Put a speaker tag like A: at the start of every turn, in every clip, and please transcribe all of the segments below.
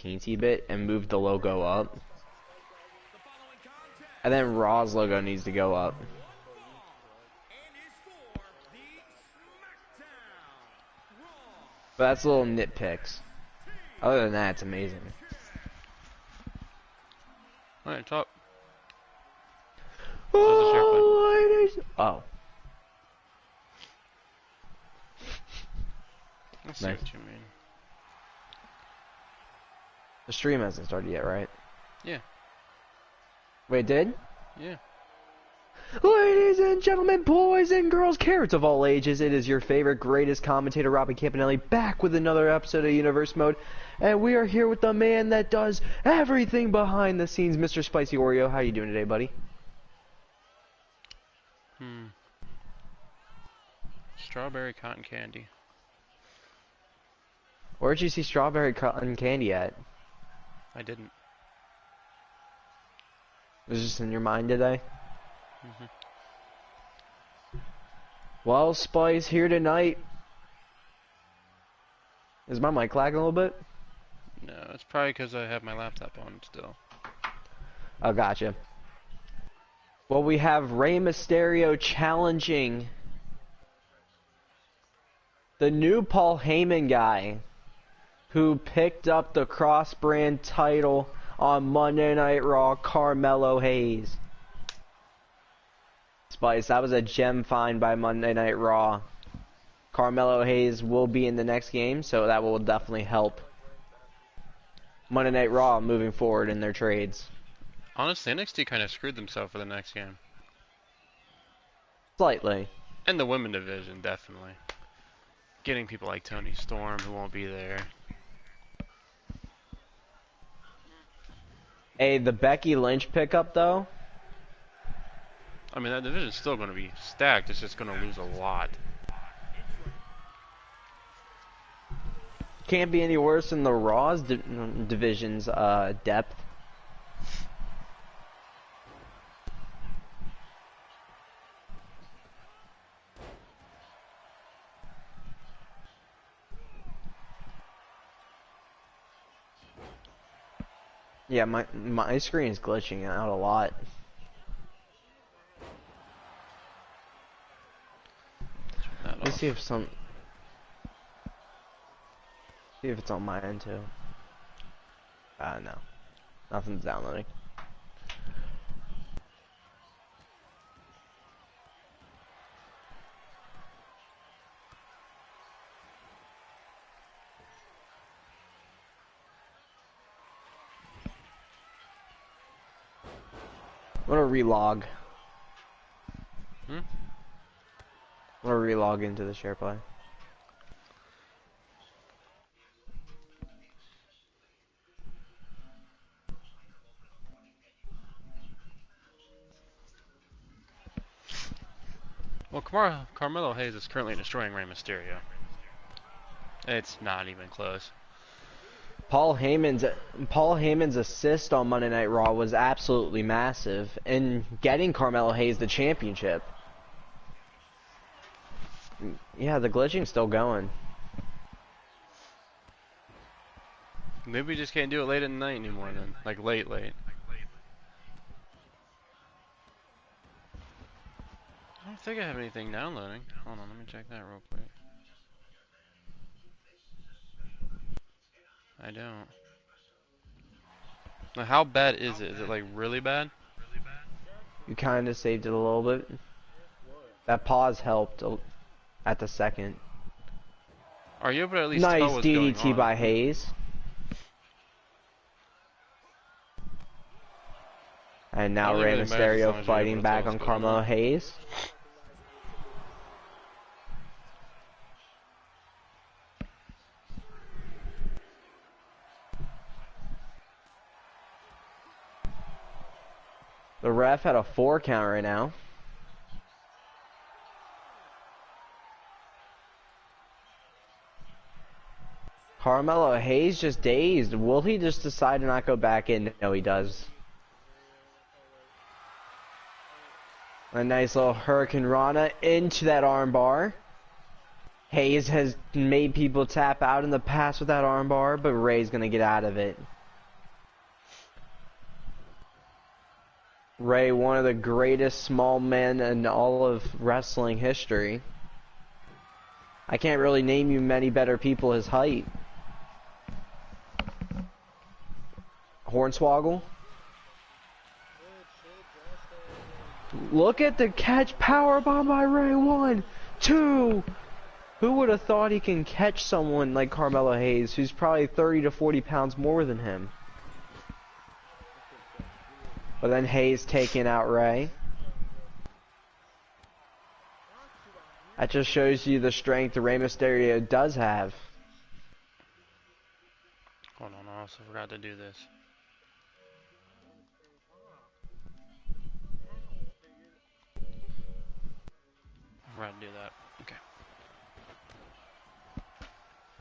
A: teensy bit and moved the logo up. And then Raw's logo needs to go up. But that's little nitpicks. Other than that, it's amazing.
B: Alright, top.
A: Oh.
B: I see what you mean.
A: The stream hasn't started yet, right?
B: Yeah.
A: Wait, it did?
B: Yeah.
A: Ladies and gentlemen, boys and girls, carrots of all ages, it is your favorite, greatest commentator, Robbie Campanelli, back with another episode of Universe Mode. And we are here with the man that does everything behind the scenes, Mr. Spicy Oreo. How you doing today, buddy?
B: Strawberry cotton candy.
A: Where'd you see strawberry cotton candy at?
B: I didn't.
A: It was just in your mind today?
B: Mm-hmm.
A: Well, Spice, here tonight. Is my mic lagging a little bit?
B: No, it's probably because I have my laptop on still.
A: Oh, gotcha. Well, we have Rey Mysterio challenging the new Paul Heyman guy who picked up the cross-brand title on Monday Night Raw, Carmelo Hayes. Spice, that was a gem find by Monday Night Raw. Carmelo Hayes will be in the next game, so that will definitely help Monday Night Raw moving forward in their trades.
B: Honestly, NXT kind of screwed themselves for the next game.
A: Slightly.
B: And the women division, definitely. Getting people like Toni Storm, who won't be there.
A: Hey, the Becky Lynch pickup, though?
B: I mean, that division's still going to be stacked. It's just going to lose a lot.
A: Can't be any worse than the Raw's division's depth. Yeah, my screen is glitching out a lot. Let's see if see if it's on my end too. No, nothing's downloading. I'm gonna relog.
B: Hmm?
A: I'm gonna relog into the share play.
B: Well, Carmelo Hayes is currently destroying Rey Mysterio. It's not even close.
A: Paul Heyman's assist on Monday Night Raw was absolutely massive in getting Carmelo Hayes the championship. Yeah, the glitching's still going.
B: Maybe we just can't do it late at night anymore then. Like late. I don't think I have anything downloading. Hold on, let me check that real quick. I don't. Now, how bad is it? Is it like really bad?
A: You kind of saved it a little bit. That pause helped at the second.
B: Are you able to at least
A: nice
B: tell what's going
A: DDT
B: on?
A: by Hayes. And now
B: Doesn't
A: Rey
B: really matter as long
A: Mysterio
B: as you're
A: fighting
B: able to
A: back
B: tell
A: on
B: what's going
A: Carmelo
B: on.
A: Hayes. The ref had a 4 count right now. Carmelo Hayes just dazed. Will he just decide to not go back in? No, he does. A nice little Hurricane Rana into that armbar. Hayes has made people tap out in the past with that armbar, but Ray's gonna get out of it. Rey, one of the greatest small men in all of wrestling history. I can't really name you many better people his height. Hornswoggle. Look at the catch powerbomb by Rey. 1, 2. Who would have thought he can catch someone like Carmelo Hayes, who's probably 30 to 40 pounds more than him? But then Hayes taking out Rey. That just shows you the strength Rey Mysterio does have.
B: Hold on, I also forgot to do this. I forgot to do that. Okay.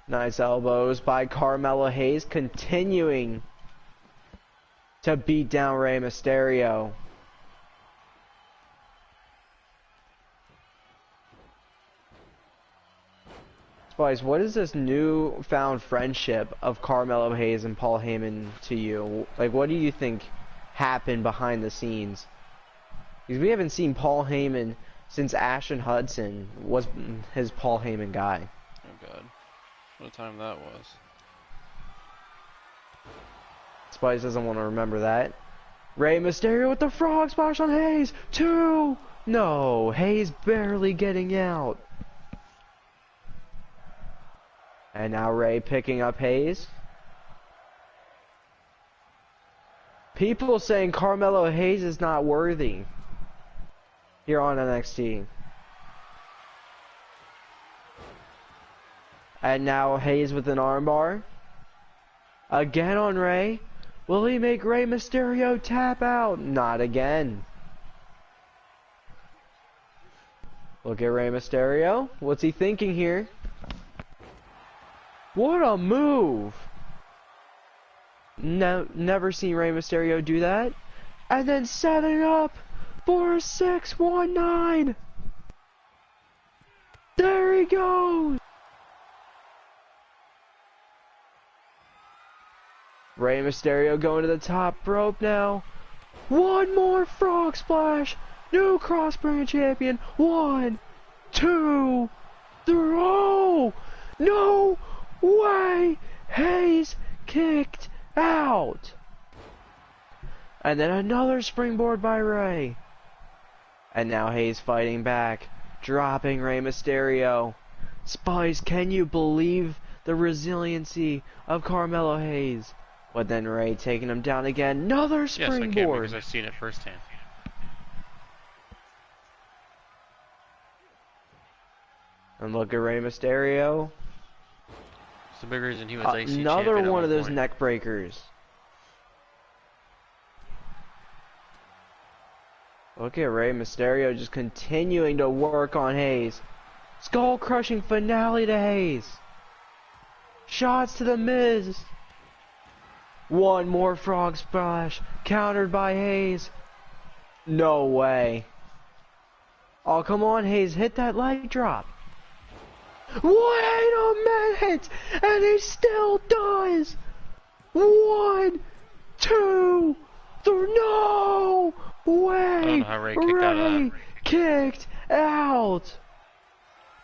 A: Nice elbows by Carmelo Hayes, continuing to beat down Rey Mysterio. Spice, what is this newfound friendship of Carmelo Hayes and Paul Heyman to you? Like, what do you think happened behind the scenes? Because we haven't seen Paul Heyman since Ashton Hudson was his Paul Heyman guy.
B: Oh god. What a time that was.
A: Spice doesn't want to remember that. Rey Mysterio with the frog splash on Hayes. 2. No, Hayes barely getting out. And now Rey picking up Hayes. People saying Carmelo Hayes is not worthy here on NXT. And now Hayes with an armbar. Again on Rey. Will he make Rey Mysterio tap out? Not again. Look at Rey Mysterio. What's he thinking here? What a move! Never seen Rey Mysterio do that. And then setting up for a 619. There he goes! Rey Mysterio going to the top rope now. One more frog splash. New cross-brand champion. 1, 2, 3. No way! Hayes kicked out. And then another springboard by Rey. And now Hayes fighting back, dropping Rey Mysterio. Spice, can you believe the resiliency of Carmelo Hayes? But then Rey taking him down again. Another springboard.
B: Yes, I can because I've seen it firsthand.
A: And look at Rey Mysterio.
B: It's the big reason he was IC champion
A: Another
B: at
A: one of those
B: point.
A: neck breakers. Look at Rey Mysterio just continuing to work on Hayes. Skull crushing finale to Hayes. Shots to the Miz. One more frog splash, countered by Hayes. No way. Oh, come on, Hayes, hit that leg drop. Wait a minute, and he still does. 1, 2, 3, no way.
B: I don't know how Rey kicked out of that.
A: Kicked out.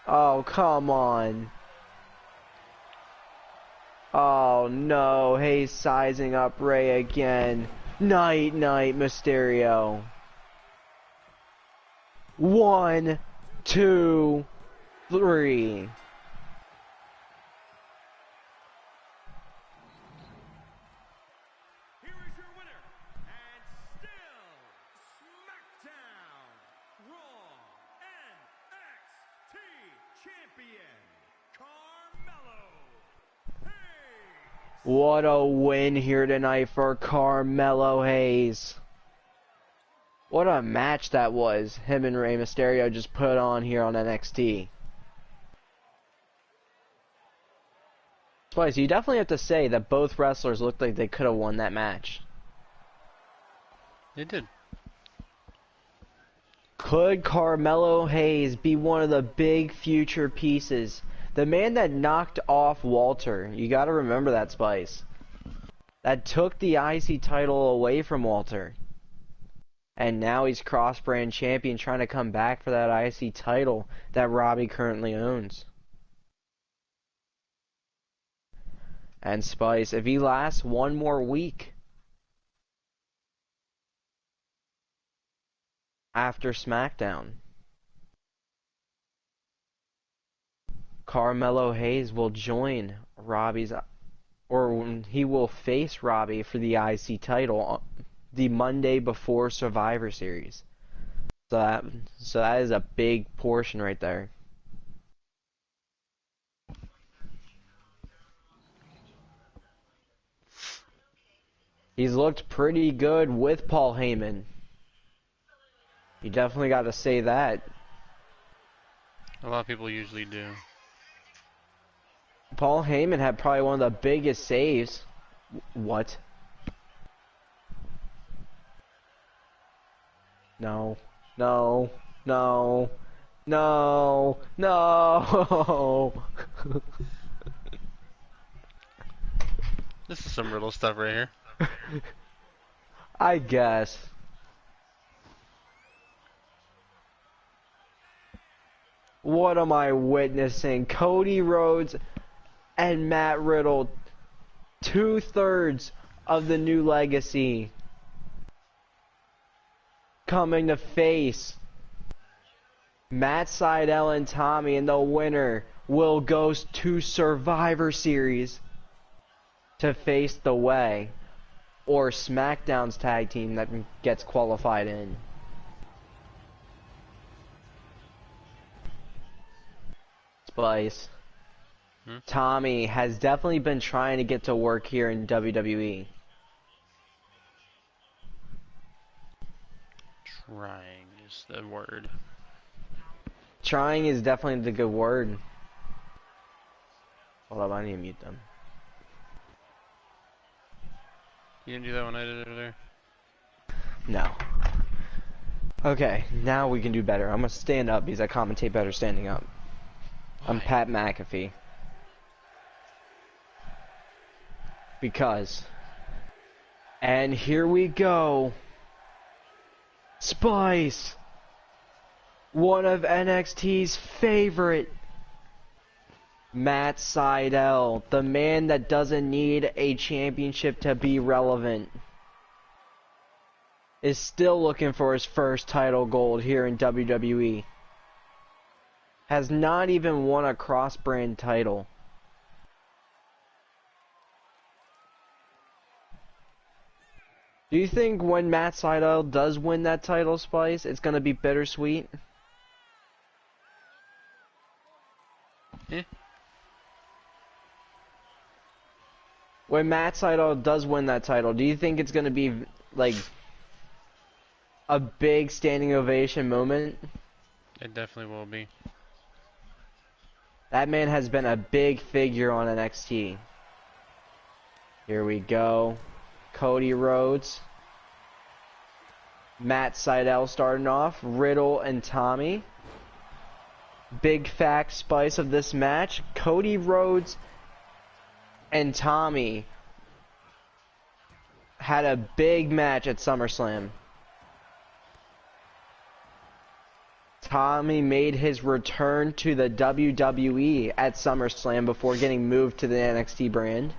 A: Oh, come on. Oh no, Hayes sizing up Rey again. Night, Mysterio. 1, 2, 3.
C: Here is your winner, and still SmackDown Raw NXT Champion, Carmelo Hayes.
A: What a win here tonight for Carmelo Hayes. What a match that was, him and Rey Mysterio just put on here on NXT. Spice, you definitely have to say that both wrestlers looked like they could have won that match.
B: They did.
A: Could Carmelo Hayes be one of the big future pieces? The man that knocked off Walter, you gotta remember that, Spice. That took the IC title away from Walter. And now he's cross-brand champion trying to come back for that IC title that Robbie currently owns. And Spice, if he lasts one more week after SmackDown, Carmelo Hayes will join Robbie's, or he will face Robbie for the IC title the Monday before Survivor Series. So that is a big portion right there. He's looked pretty good with Paul Heyman. You definitely got to say that.
B: A lot of people usually do.
A: Paul Heyman had probably one of the biggest saves. What? No. No. No. No. No.
B: This is some riddle stuff right here.
A: I guess. What am I witnessing? Cody Rhodes and Matt Riddle, 2/3 of the New Legacy, coming to face Matt Sydal and Tommy, and the winner will go to Survivor Series to face The Way, or SmackDown's tag team that gets qualified in. Spice. Tommy has definitely been trying to get to work here in WWE.
B: Trying is the word.
A: Trying is definitely the good word. Hold up, I need to mute them.
B: You didn't do that when I did it earlier?
A: No. Okay, now we can do better. I'm gonna stand up because I commentate better standing up. I'm
B: Why?
A: Pat McAfee. Because. And here we go. Spice. One of NXT's favorite. Matt Sydal, the man that doesn't need a championship to be relevant, is still looking for his first title gold here in WWE. Has not even won a cross-brand title. Do you think when Matt Sydal does win that title, Spice, it's going to be bittersweet?
B: Eh?
A: When Matt Sydal does win that title, do you think it's going to be, like, a big standing ovation moment?
B: It definitely will be.
A: That man has been a big figure on NXT. Here we go. Cody Rhodes. Matt Sydal starting off. Riddle and Tommy. Big fact, Spice, of this match. Cody Rhodes and Tommy had a big match at SummerSlam. Tommy made his return to the WWE at SummerSlam before getting moved to the NXT brand.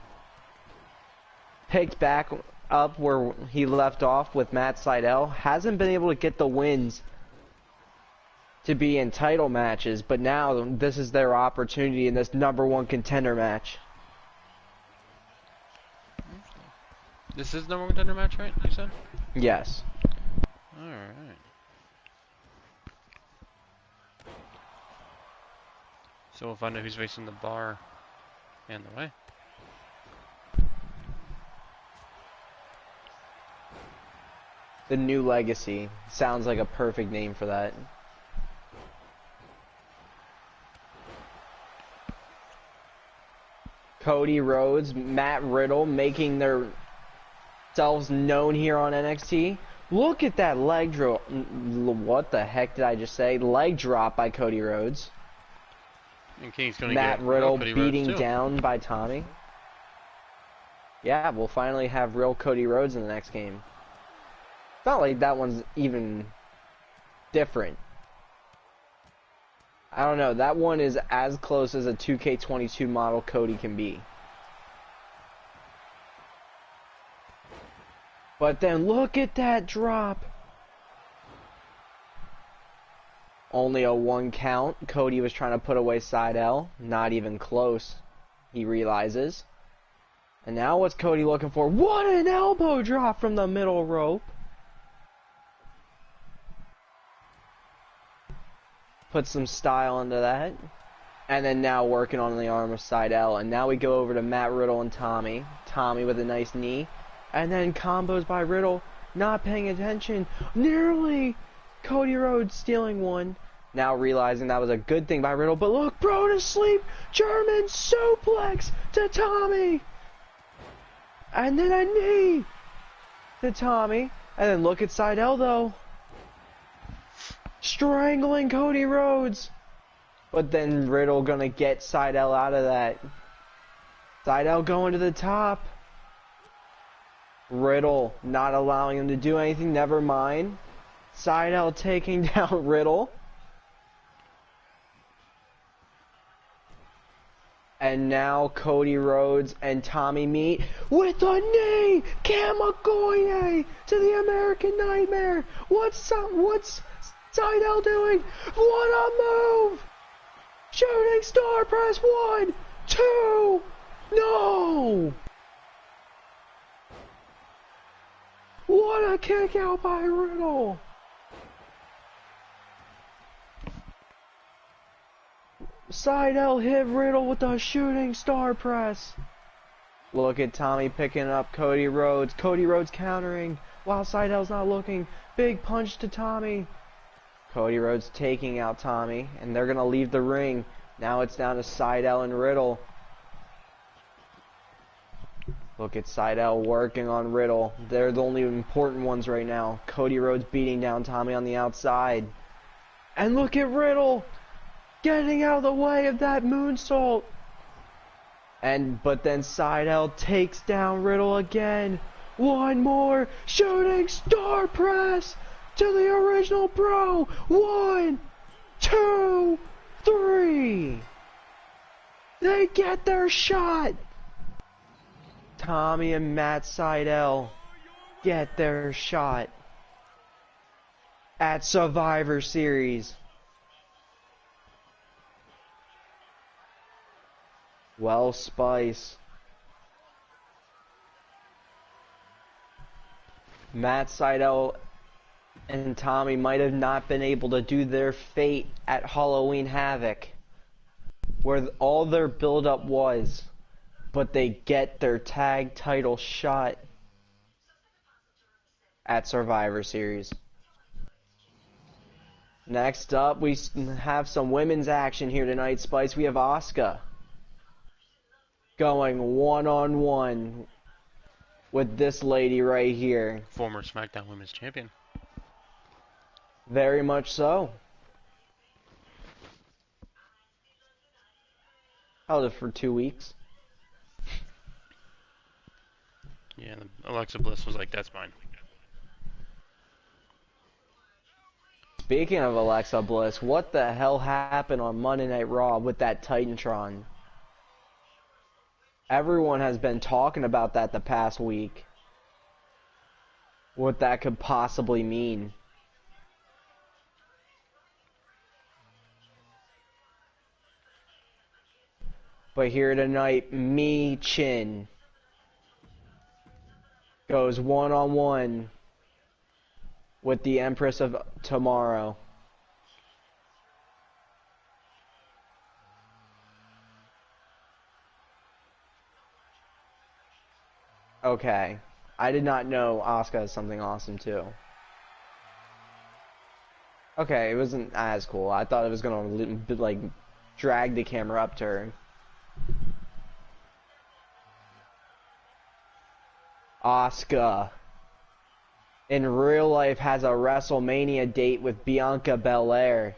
A: Picked back up where he left off with Matt Sydal. Hasn't been able to get the wins to be in title matches, but now this is their opportunity in this #1 contender match.
B: This is the number one contender match, right? You said?
A: Yes.
B: Alright. So we'll find out who's facing the Bar and The Way.
A: The New Legacy. Sounds like a perfect name for that. Cody Rhodes, Matt Riddle making themselves known here on NXT. Look at that leg drop. What the heck did I just say? Leg drop by Cody Rhodes.
B: And King's gonna
A: Matt
B: get
A: Riddle
B: Cody
A: beating
B: Rhodes too.
A: down by Tommy. Yeah, we'll finally have real Cody Rhodes in the next game. It's not like that one's even different. I don't know. That one is as close as a 2K22 model Cody can be. But then look at that drop. Only a 1 count. Cody was trying to put away Sydal. Not even close, he realizes. And now what's Cody looking for? What an elbow drop from the middle rope. Put some style into that. And then now working on the arm of Sydal. And now we go over to Matt Riddle and Tommy. Tommy with a nice knee. And then combos by Riddle. Not paying attention. Nearly Cody Rhodes stealing one. Now realizing that was a good thing by Riddle. But look, bro to sleep. German suplex to Tommy. And then a knee to Tommy. And then look at Sydal though. Strangling Cody Rhodes. But then Riddle gonna get Sydal out of that. Sydal going to the top. Riddle not allowing him to do anything. Never mind. Sydal taking down Riddle. And now Cody Rhodes and Tommy meet with a knee! Kamigoye to the American Nightmare! What's Sydal doing? What a move! Shooting star press, 1, 2, no! What a kick out by Riddle! Sydal hit Riddle with a shooting star press. Look at Tommy picking up Cody Rhodes. Cody Rhodes countering while Sydal's not looking. Big punch to Tommy. Cody Rhodes taking out Tommy, and they're gonna leave the ring. Now it's down to Sydal and Riddle. Look at Sydal working on Riddle. They're the only important ones right now. Cody Rhodes beating down Tommy on the outside. And look at Riddle getting out of the way of that moonsault. But then Sydal takes down Riddle again. One more shooting star press to the original bro. 1, 2, 3. They get their shot. Tommy and Matt Sydal get their shot at Survivor Series. Well, Spice. Matt Sydal and Tommy might have not been able to do their fate at Halloween Havoc, where all their build-up was, but they get their tag title shot at Survivor Series. Next up, we have some women's action here tonight, Spice. We have Asuka going one-on-one with this lady right here.
B: Former SmackDown Women's Champion.
A: Very much so. Held it for 2 weeks.
B: Yeah, Alexa Bliss was like, that's mine.
A: Speaking of Alexa Bliss, what the hell happened on Monday Night Raw with that Titantron? Everyone has been talking about that the past week. What that could possibly mean. But here tonight, Michin goes one-on-one with the Empress of Tomorrow. Okay. I did not know Asuka is something awesome too. Okay, it wasn't as cool. I thought it was gonna like drag the camera up to her. Asuka in real life has a WrestleMania date with Bianca Belair.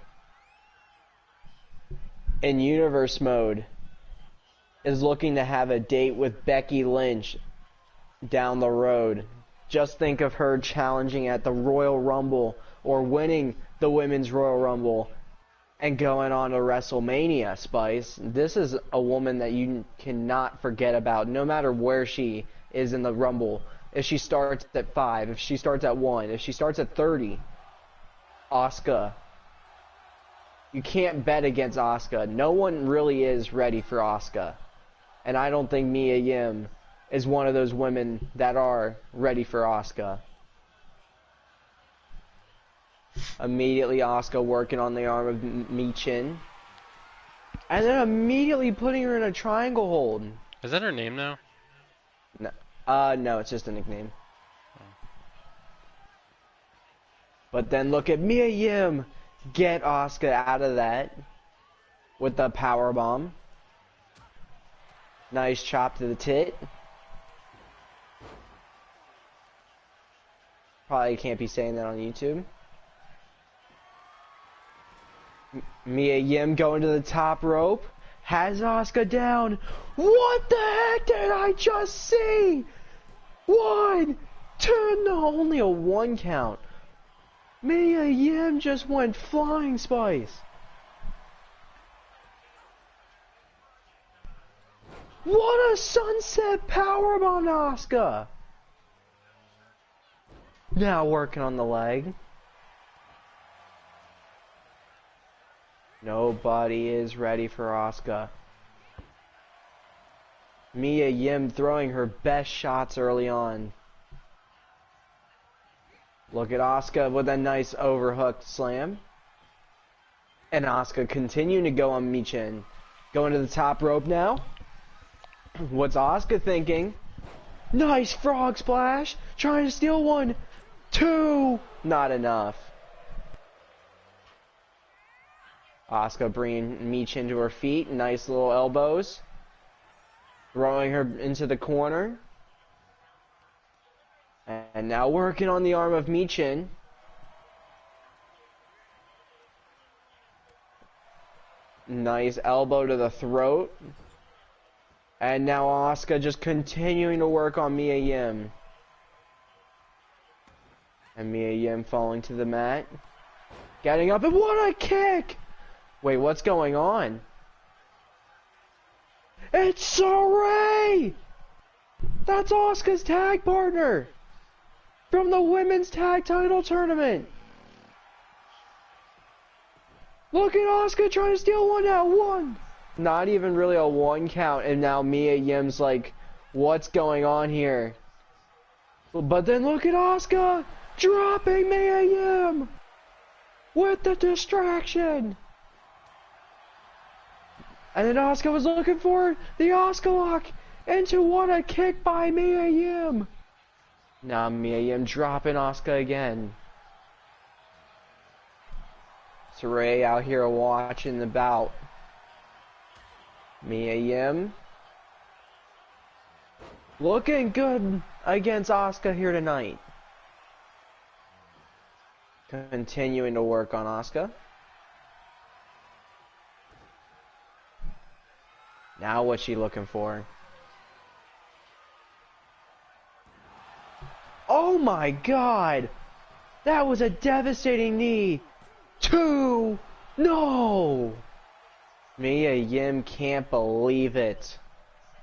A: In universe mode is looking to have a date with Becky Lynch down the road Just think of her challenging at the Royal Rumble or winning the Women's Royal Rumble and going on to WrestleMania, Spice. This is a woman that you cannot forget about, no matter where she is in the Rumble. If she starts at 5, if she starts at 1, if she starts at 30, Asuka. You can't bet against Asuka. No one really is ready for Asuka. And I don't think Mia Yim is one of those women that are ready for Asuka. Immediately Asuka working on the arm of Michin. And then immediately putting her in a triangle hold.
B: Is that her name now?
A: No, it's just a nickname. But then look at Mia Yim get Asuka out of that with the power bomb. Nice chop to the tit. Probably can't be saying that on YouTube. Mia Yim going to the top rope. Has Asuka down. What the heck did I just see? 1, 2, no, only a 1 count. Mia Yim just went flying, Spice. What a sunset powerbomb to Asuka. Now working on the leg. Nobody is ready for Asuka. Mia Yim throwing her best shots early on. Look at Asuka with a nice overhook slam. And Asuka continuing to go on Michin. Going to the top rope now. What's Asuka thinking? Nice frog splash. Trying to steal 1, 2. Not enough. Asuka bringing Michin to her feet. Nice little elbows. Throwing her into the corner. And now working on the arm of Michin. Nice elbow to the throat. And now Asuka just continuing to work on Mia Yim. And Mia Yim falling to the mat. Getting up, and what a kick! Wait, what's going on? It's Sarray! That's Asuka's tag partner! From the women's tag title tournament! Look at Asuka trying to steal 1 now, 1! Not even really a 1 count, and now Mia Yim's like, what's going on here? But then look at Asuka dropping Mia Yim with the distraction. And then Asuka was looking for the Asuka lock into what a kick by Mia Yim. Now Mia Yim dropping Asuka again. Sarray out here watching the bout. Mia Yim looking good against Asuka here tonight. Continuing to work on Asuka. Now what's she looking for? Oh my god! That was a devastating knee! 2! No! Mia Yim can't believe it.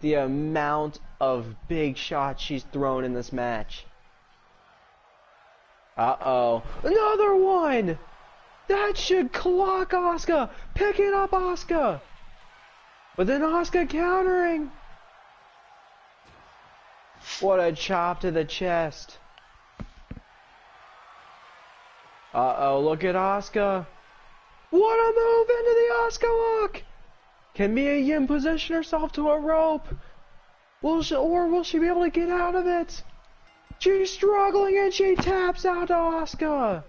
A: The amount of big shots she's thrown in this match. Uh-oh. Another one! That should clock Asuka! Picking up Asuka! But then Asuka countering! What a chop to the chest. Uh-oh, look at Asuka. What a move into the Asuka lock! Can Mia Yim position herself to a rope? Will she be able to get out of it? She's struggling and she taps out to Asuka.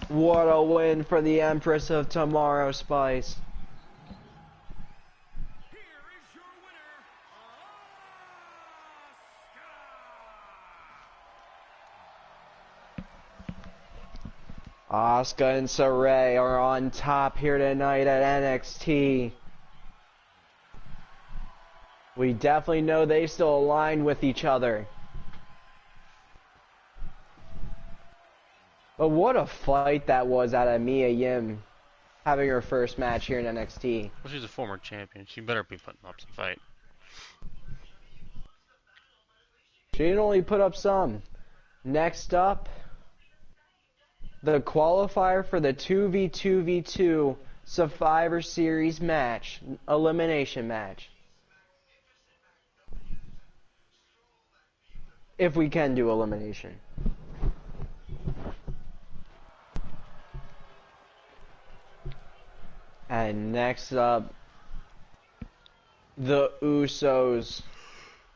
A: What a win for the Empress of Tomorrow, Spice.
C: Here is your winner, Asuka.
A: Asuka and Sarray are on top here tonight at NXT. We definitely know they still align with each other. But what a fight that was out of Mia Yim having her first match here in NXT.
B: Well, she's a former champion. She better be putting up some fight.
A: She didn't only put up some. Next up, the qualifier for the 2v2v2 Survivor Series match, elimination match. If we can do elimination. And next up, the Usos,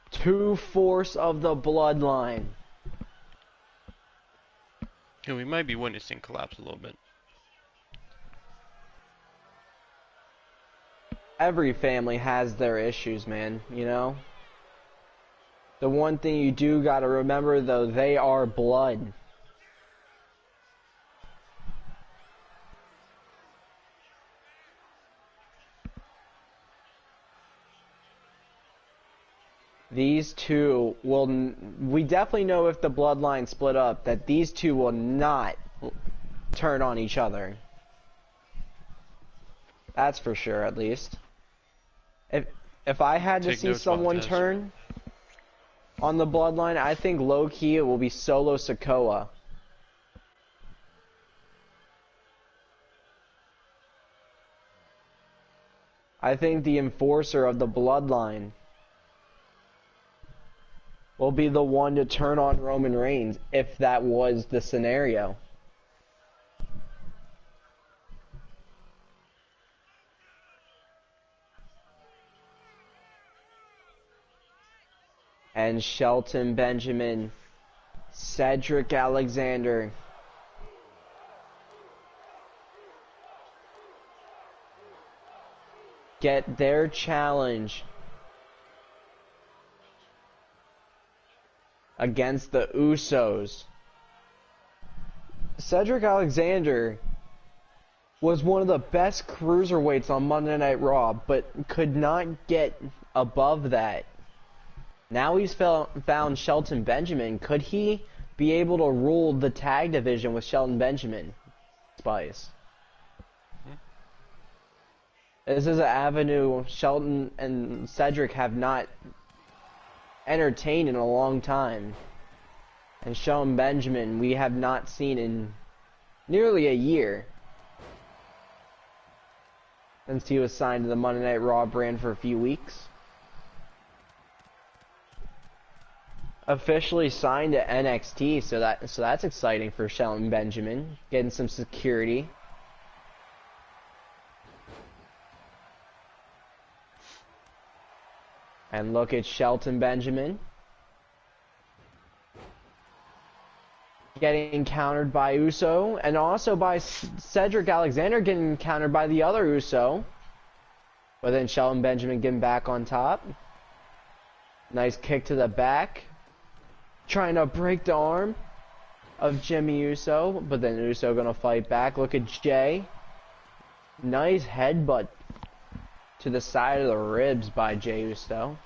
A: two force of the bloodline.
B: Yeah, we might be witnessing collapse a little bit.
A: Every family has their issues, man, you know? The one thing you do gotta remember, though, they are blood. These two will, we definitely know if the bloodline split up, that these two will not turn on each other. That's for sure, at least. If I had to see someone turn on the bloodline, I think low-key it will be Solo Sikoa. I think the enforcer of the bloodline will be the one to turn on Roman Reigns if that was the scenario. And Shelton Benjamin, Cedric Alexander, get their challenge against the Usos. Cedric Alexander was one of the best cruiserweights on Monday Night Raw, but could not get above that. Now he's found Shelton Benjamin. Could he be able to rule the tag division with Shelton Benjamin? Spice. This is an avenue Shelton and Cedric have not entertained in a long time. And Shelton Benjamin we have not seen in nearly a year. Since he was signed to the Monday Night Raw brand for a few weeks. Officially signed to NXT, so that's exciting for Shelton Benjamin, getting some security. And look at Shelton Benjamin getting countered by Uso, and also by Cedric Alexander getting countered by the other Uso. But then Shelton Benjamin getting back on top. Nice kick to the back. Trying to break the arm of Jimmy Uso, but then Uso gonna fight back. Look at Jay. Nice headbutt to the side of the ribs by Jey Uso.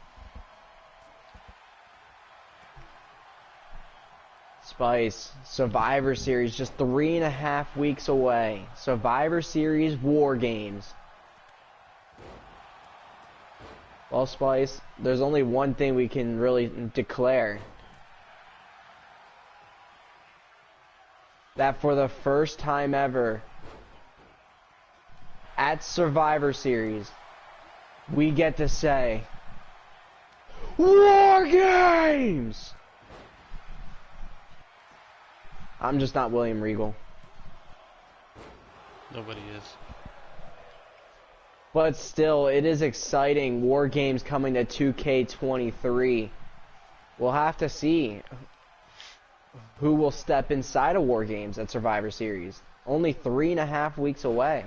A: Spice, Survivor Series just 3.5 weeks away. Survivor Series War Games. Well, Spice, there's only one thing we can really declare. That for the first time ever at Survivor Series, we get to say, War Games! I'm just not William Regal.
B: Nobody is.
A: But still, it is exciting. War Games coming to 2K23. We'll have to see who will step inside of War Games at Survivor Series. Only 3.5 weeks away.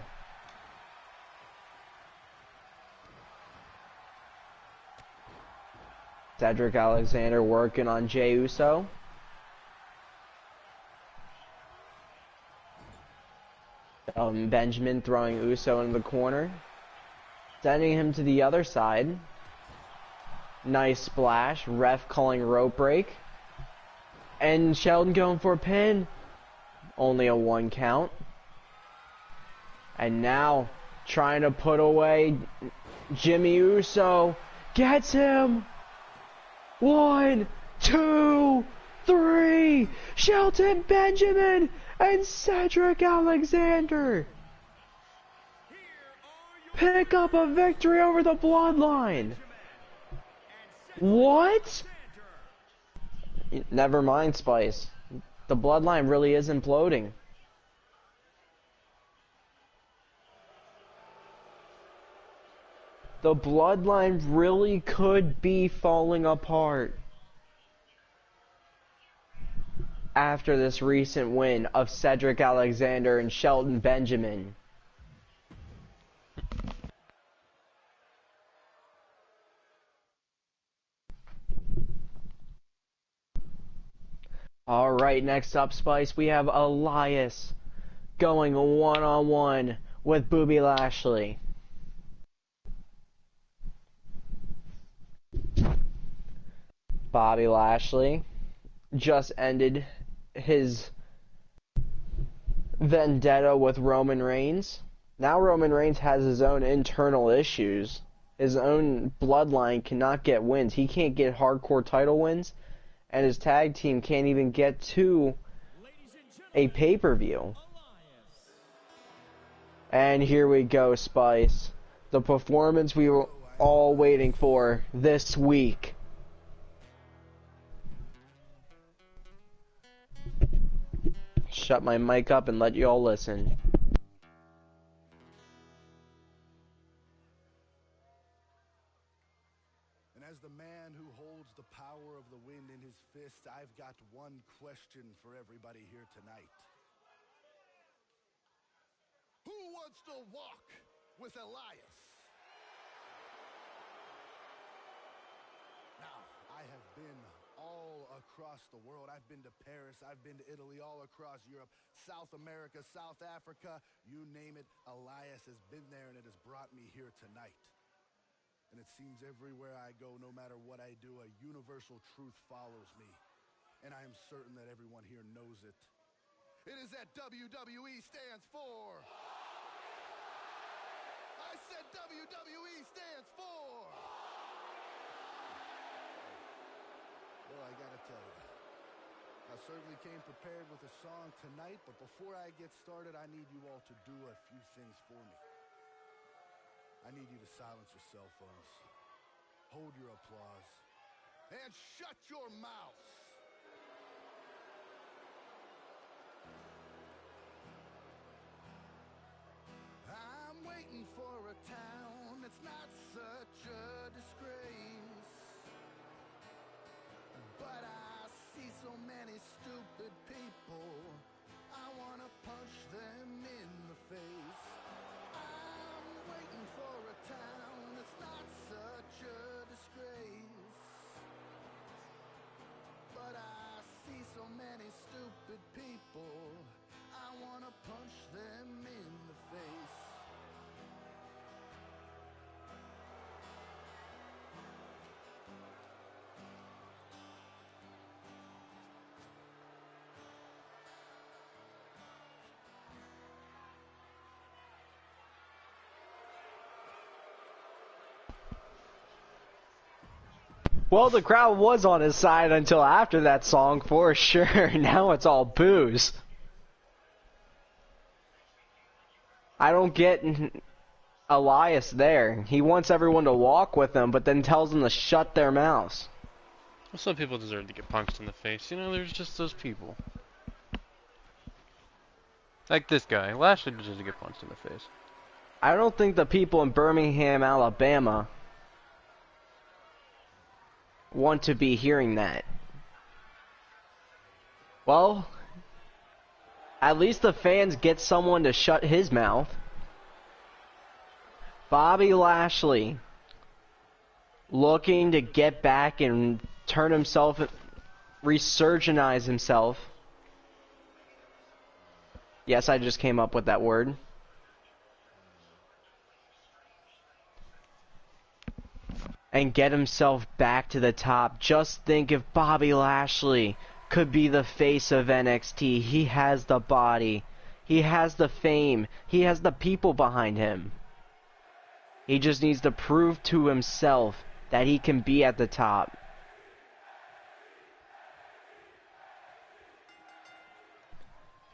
A: Cedric Alexander working on Jey Uso. Benjamin throwing Uso into the corner. Sending him to the other side. Nice splash. Ref calling rope break. And Shelton going for a pin. Only a 1 count. And now trying to put away Jimmy Uso. Gets him. 1, 2, 3. Shelton Benjamin and Cedric Alexander pick up a victory over the Bloodline. What? Never mind, Spice. The Bloodline really is imploding. The Bloodline really could be falling apart after this recent win of Cedric Alexander and Shelton Benjamin. Alright, next up, Spice, we have Elias going one-on-one with Bobby Lashley. Bobby Lashley just ended his vendetta with Roman Reigns. Now Roman Reigns has his own internal issues. His own bloodline cannot get wins. He can't get hardcore title wins, and his tag team can't even get to a pay-per-view. And here we go, Spice. The performance we were all waiting for this week. Shut my mic up and let you all listen.
D: And as the man who holds the power of the wind in his fist, I've got one question for everybody here tonight. Who wants to walk with Elias? Now, I have been all across the world. I've been to Paris, I've been to Italy, all across Europe, South America, South Africa, you name it. Elias has been there, and it has brought me here tonight. And it seems everywhere I go, no matter what I do, a universal truth follows me. And I am certain that everyone here knows it. It is that WWE stands for. I said WWE stands for. Well, I gotta tell you, I certainly came prepared with a song tonight, but before I get started, I need you all to do a few things for me. I need you to silence your cell phones, hold your applause, and shut your mouths. I'm waiting for a town that's not such a disgrace, but I see so many stupid people, I wanna punch them in the face. I'm waiting for a town that's not such a disgrace, but I see so many stupid people, I wanna punch them in the face.
A: Well, the crowd was on his side until after that song, for sure. Now it's all booze. I don't get Elias there. He wants everyone to walk with him, but then tells them to shut their mouths.
B: Well, some people deserve to get punched in the face. You know, there's just those people. Like this guy. Lashley deserves to get punched in the face.
A: I don't think the people in Birmingham, Alabama want to be hearing that. Well, at least the fans get someone to shut his mouth. Bobby Lashley looking to get back and turn himself, resurgenize himself. Yes, I just came up with that word. and get himself back to the top. Just think if Bobby Lashley could be the face of NXT. He has the body. He has the fame. He has the people behind him. He just needs to prove to himself that he can be at the top.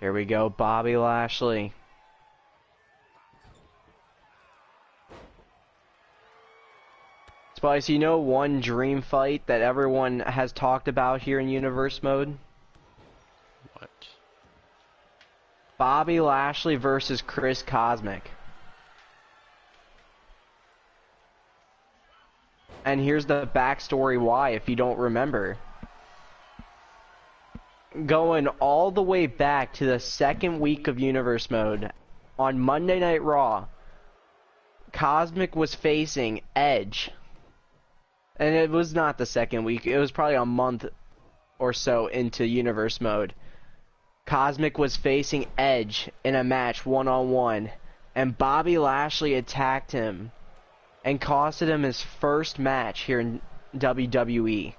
A: Here we go, Bobby Lashley. Spice, you know one dream fight that everyone has talked about here in Universe Mode?
B: What?
A: Bobby Lashley versus Chris Cosmic. And here's the backstory why, if you don't remember. Going all the way back to the second week of Universe Mode, on Monday Night Raw, Cosmic was facing Edge. And it was not the second week, it was probably a month or so into Universe Mode. Cosmic was facing Edge in a match one-on-one, and Bobby Lashley attacked him and costed him his first match here in WWE.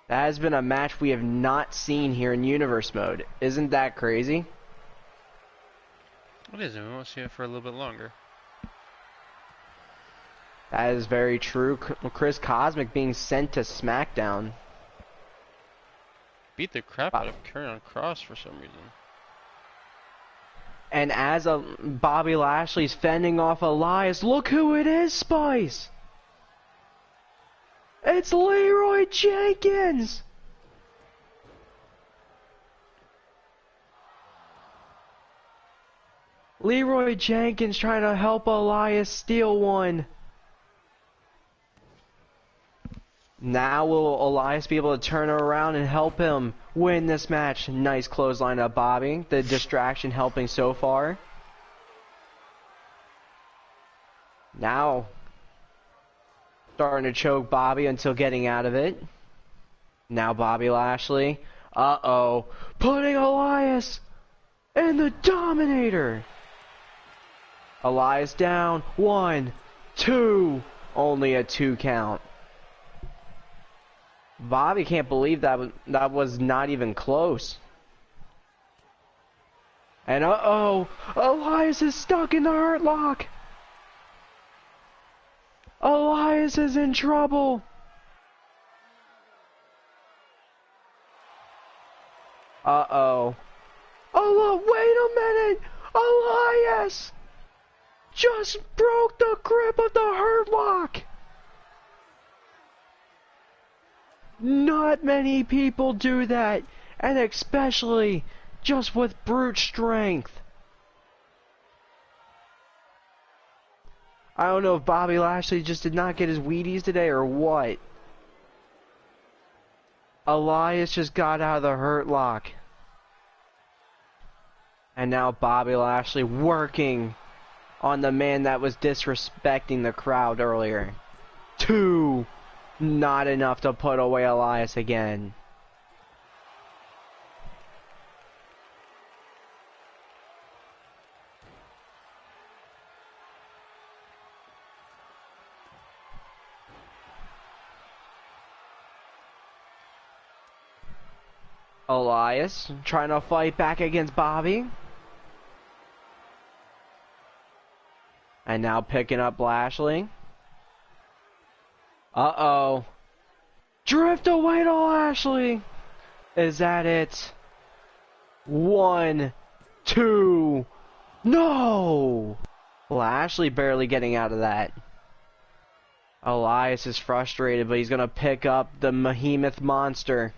A: That has been a match we have not seen here in Universe Mode. Isn't that crazy?
B: It is, and we won't see it for a little bit longer.
A: That is very true. Chris Cosmic being sent to SmackDown.
B: Beat the crap out of Karrion Kross for some reason.
A: And as Bobby Lashley's fending off Elias, look who it is, Spice! It's Leroy Jenkins! Leroy Jenkins trying to help Elias steal one. Now will Elias be able to turn around and help him win this match? Nice clothesline of Bobby. The distraction helping so far. Now starting to choke Bobby until getting out of it. Now Bobby Lashley. Uh-oh. Putting Elias in the Dominator. Elias down. 1, 2. Only a 2 count. Bobby can't believe that was not even close. And uh-oh, Elias is stuck in the Hurt Lock. Elias is in trouble. Uh-oh. Oh, wait a minute. Elias just broke the grip of the Hurt Lock. Not many people do that, and especially just with brute strength. I don't know if Bobby Lashley just did not get his Wheaties today or what. Elias just got out of the Hurt Lock. And now Bobby Lashley working on the man that was disrespecting the crowd earlier. 2. Not enough to put away Elias again. Elias trying to fight back against Bobby. And now picking up Lashley. Uh-oh. Drift away to Lashley. Is that it? 1, 2. No! Lashley barely getting out of that. Elias is frustrated, but he's going to pick up the Behemoth Monster.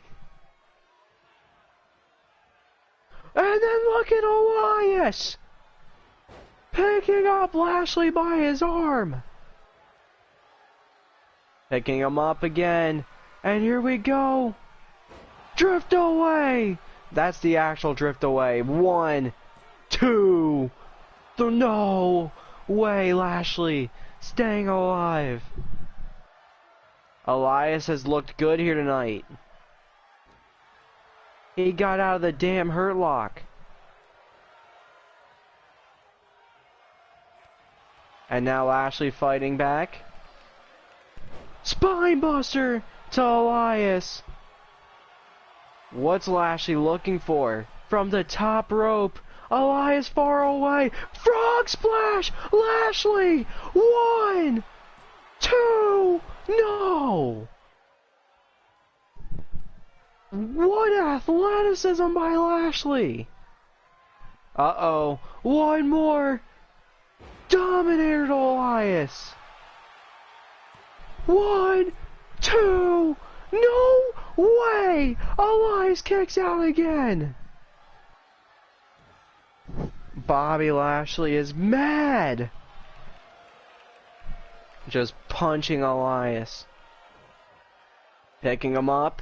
A: And then look at Elias! Picking up Lashley by his arm. Picking him up again. And here we go. Drift away. That's the actual drift away. 1, 2. No way, Lashley. Staying alive. Elias has looked good here tonight. He got out of the damn Hurt Lock. And now Lashley fighting back. Spinebuster to Elias. What's Lashley looking for? From the top rope. Elias far away. Frog splash! Lashley! 1, 2, no! What athleticism by Lashley! Uh-oh. One more. Dominator to Elias. 1, 2, no way! Elias kicks out again. Bobby Lashley is mad. Just punching Elias. Picking him up.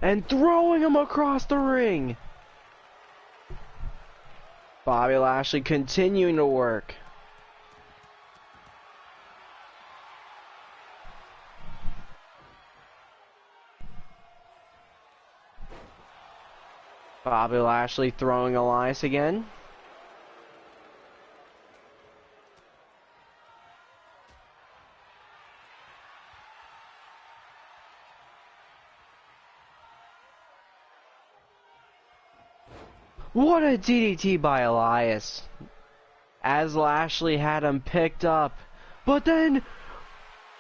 A: And throwing him across the ring. Bobby Lashley continuing to work. Bobby Lashley throwing Elias again. What a DDT by Elias, as Lashley had him picked up, but then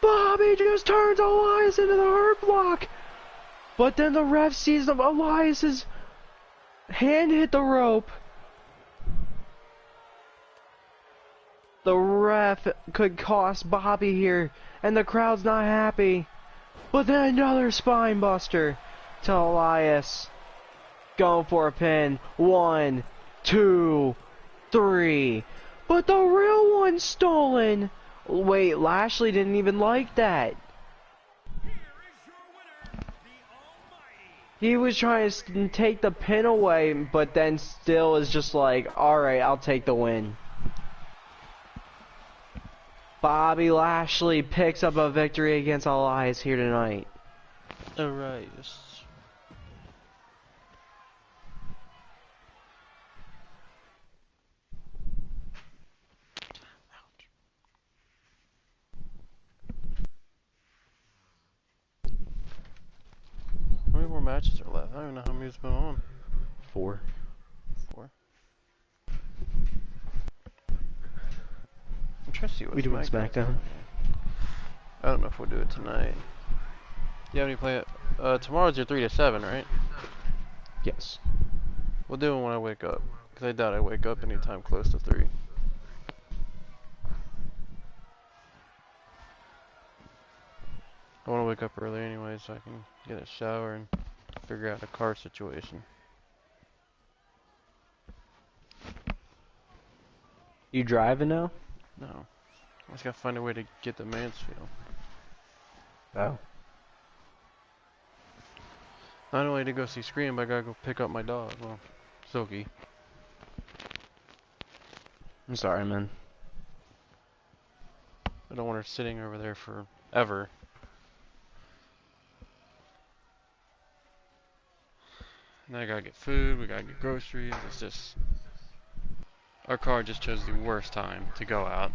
A: Bobby just turns Elias into the Hurt Block, but then the ref sees Elias's hand hit the rope. The ref could cost Bobby here, and the crowd's not happy, but then another spine buster to Elias. Going for a pin. 1, 2, 3. But the real one's stolen. Wait, Lashley didn't even like that.
C: Here is your winner, the Almighty.
A: He was trying to take the pin away, but then still is just like, alright, I'll take the win. Bobby Lashley picks up a victory against Elias here tonight.
B: Alright. How many more matches are left? I don't even know how many's been on.
A: 4.
B: 4. I'm trying to see what's
A: We doing SmackDown?
B: I don't know if we'll do it tonight. You have any play it? Tomorrow's your 3 to 7, right?
A: Yes.
B: We'll do it when I wake up, because I doubt I wake up anytime close to 3. I want to wake up early anyway, so I can get a shower and figure out a car situation.
A: You driving now?
B: No. I just gotta find a way to get to Mansfield.
A: Oh.
B: Not only to go see Scream, but I gotta go pick up my dog. Well, Silky.
A: I'm sorry, man.
B: I don't want her sitting over there forever. Now I gotta get food, we gotta get groceries. It's just... Our car just chose the worst time to go out.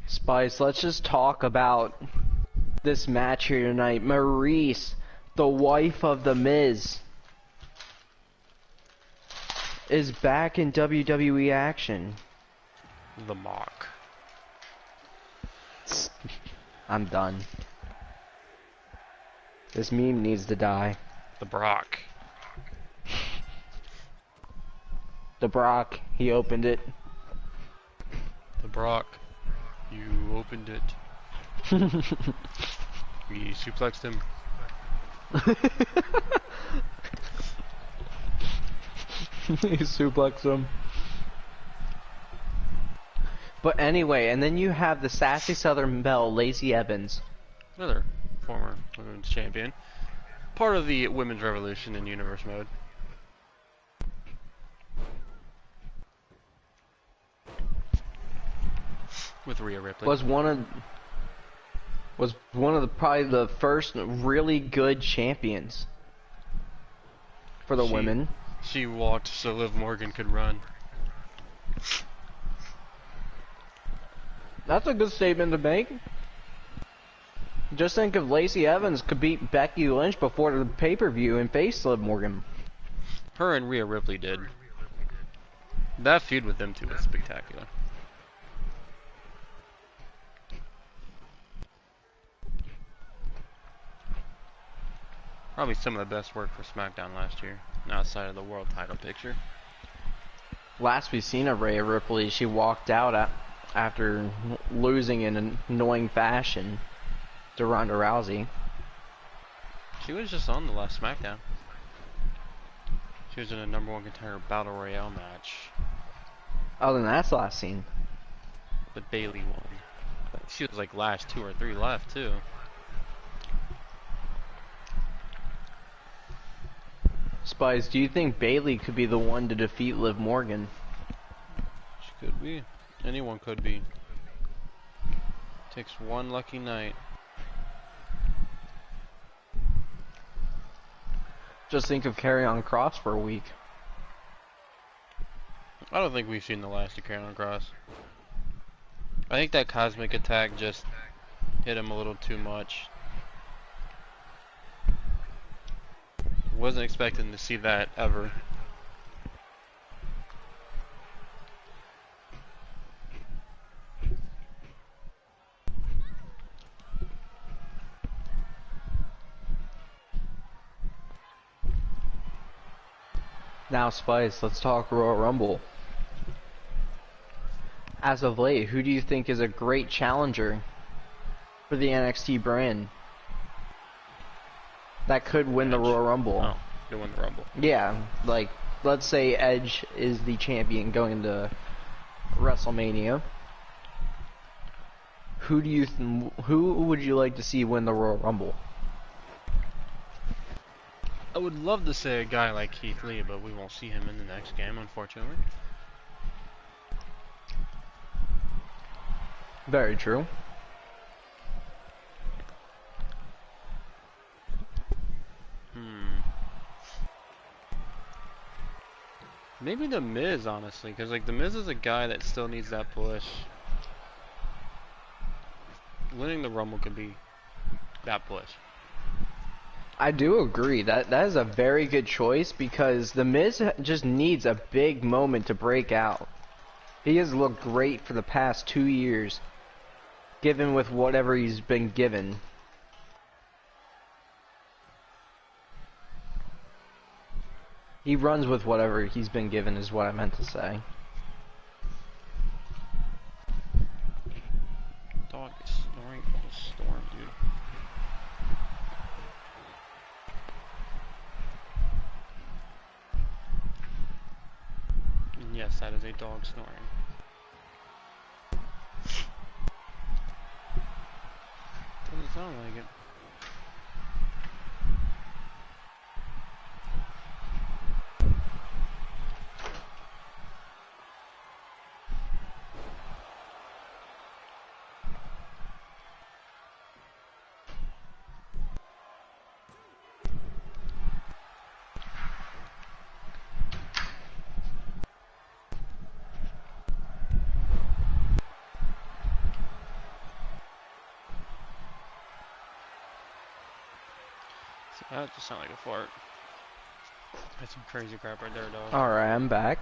A: Spice, let's just talk about this match here tonight. Maryse, the wife of The Miz, is back in WWE action.
B: The Mock.
A: I'm done. This meme needs to die.
B: The Brock.
A: The Brock, he opened it.
B: The Brock. You opened it. We suplexed him.
A: He suplexed him. But anyway, and then you have the sassy Southern Belle, Lacey Evans.
B: Another former women's champion. Part of the women's revolution in universe mode. with Rhea Ripley.
A: was one of the probably the first really good champions for the women.
B: She walked so Liv Morgan could run.
A: That's a good statement to make. Just think if Lacey Evans could beat Becky Lynch before the pay-per-view and face Liv Morgan.
B: Her and Rhea Ripley did. That feud with them two was spectacular. Probably some of the best work for SmackDown last year, outside of the world title picture.
A: Last we seen of Rhea Ripley, she walked out after losing in an annoying fashion to Ronda Rousey.
B: She was just on the last SmackDown. She was in a #1 contender Battle Royale match.
A: Oh, then that's last seen.
B: But Bayley won. She was like last 2 or 3 left too.
A: Spice, do you think Bayley could be the one to defeat Liv Morgan?
B: She could be. Anyone could be. Takes one lucky night.
A: Just think of Karrion Kross for a week.
B: I don't think we've seen the last of Karrion Kross. I think that cosmic attack just hit him a little too much. Wasn't expecting to see that ever.
A: Now, Spice, let's talk Royal Rumble. As of late, who do you think is a great challenger for the NXT brand that could win the Royal Rumble?
B: Oh, could win the Rumble.
A: Yeah, like, let's say Edge is the champion going into WrestleMania. Who would you like to see win the Royal Rumble?
B: I would love to say a guy like Keith Lee, but we won't see him in the next game, unfortunately.
A: Very true.
B: Maybe The Miz, honestly, because like The Miz is a guy that still needs that push. Winning the Rumble could be that push.
A: I do agree that is a very good choice because The Miz just needs a big moment to break out. He has looked great for the past 2 years, given with whatever he's been given. He runs with whatever he's been given is what I meant to say.
B: Dog is snoring up a storm, dude. And yes, that is a dog snoring. Doesn't sound like it. That just sounded like a fart. That's some crazy crap right there, dog.
A: Alright, I'm back.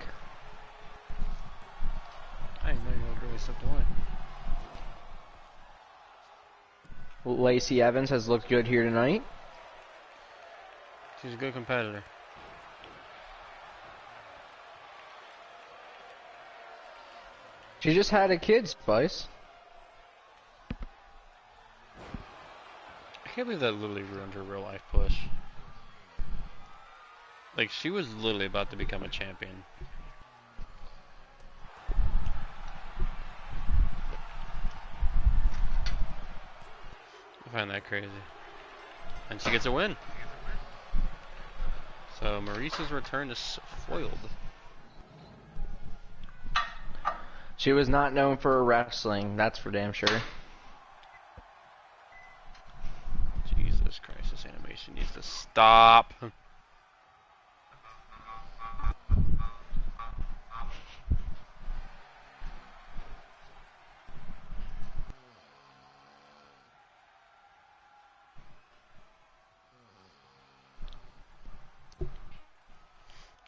B: I didn't know you really stepped away.
A: Lacey Evans has looked good here tonight.
B: She's a good competitor.
A: She just had a kid, Spice.
B: I can't believe that literally ruined her real life push. Like, she was literally about to become a champion. I find that crazy. And she gets a win. So Maurice's return is foiled.
A: She was not known for her wrestling, that's for damn sure.
B: Jesus Christ, this animation needs to stop.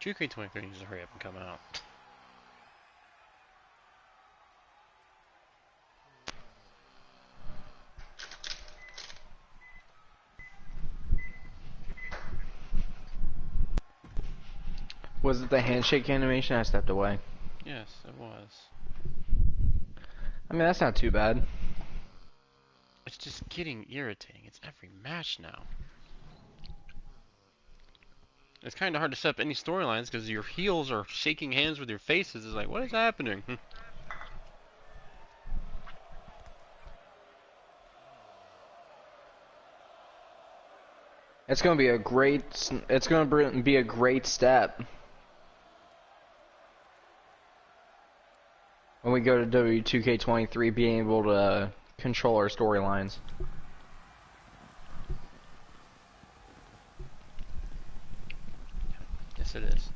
B: $2K23 needs to hurry up and come out.
A: Was it the handshake animation? I stepped away.
B: Yes, it was.
A: I mean, that's not too bad.
B: It's just getting irritating. It's every match now. It's kind of hard to set up any storylines because your heels are shaking hands with your faces. It's like, what is happening?
A: It's gonna be a great. It's gonna be a great step when we go to W2K23, being able to control our storylines.
B: Yes, it is.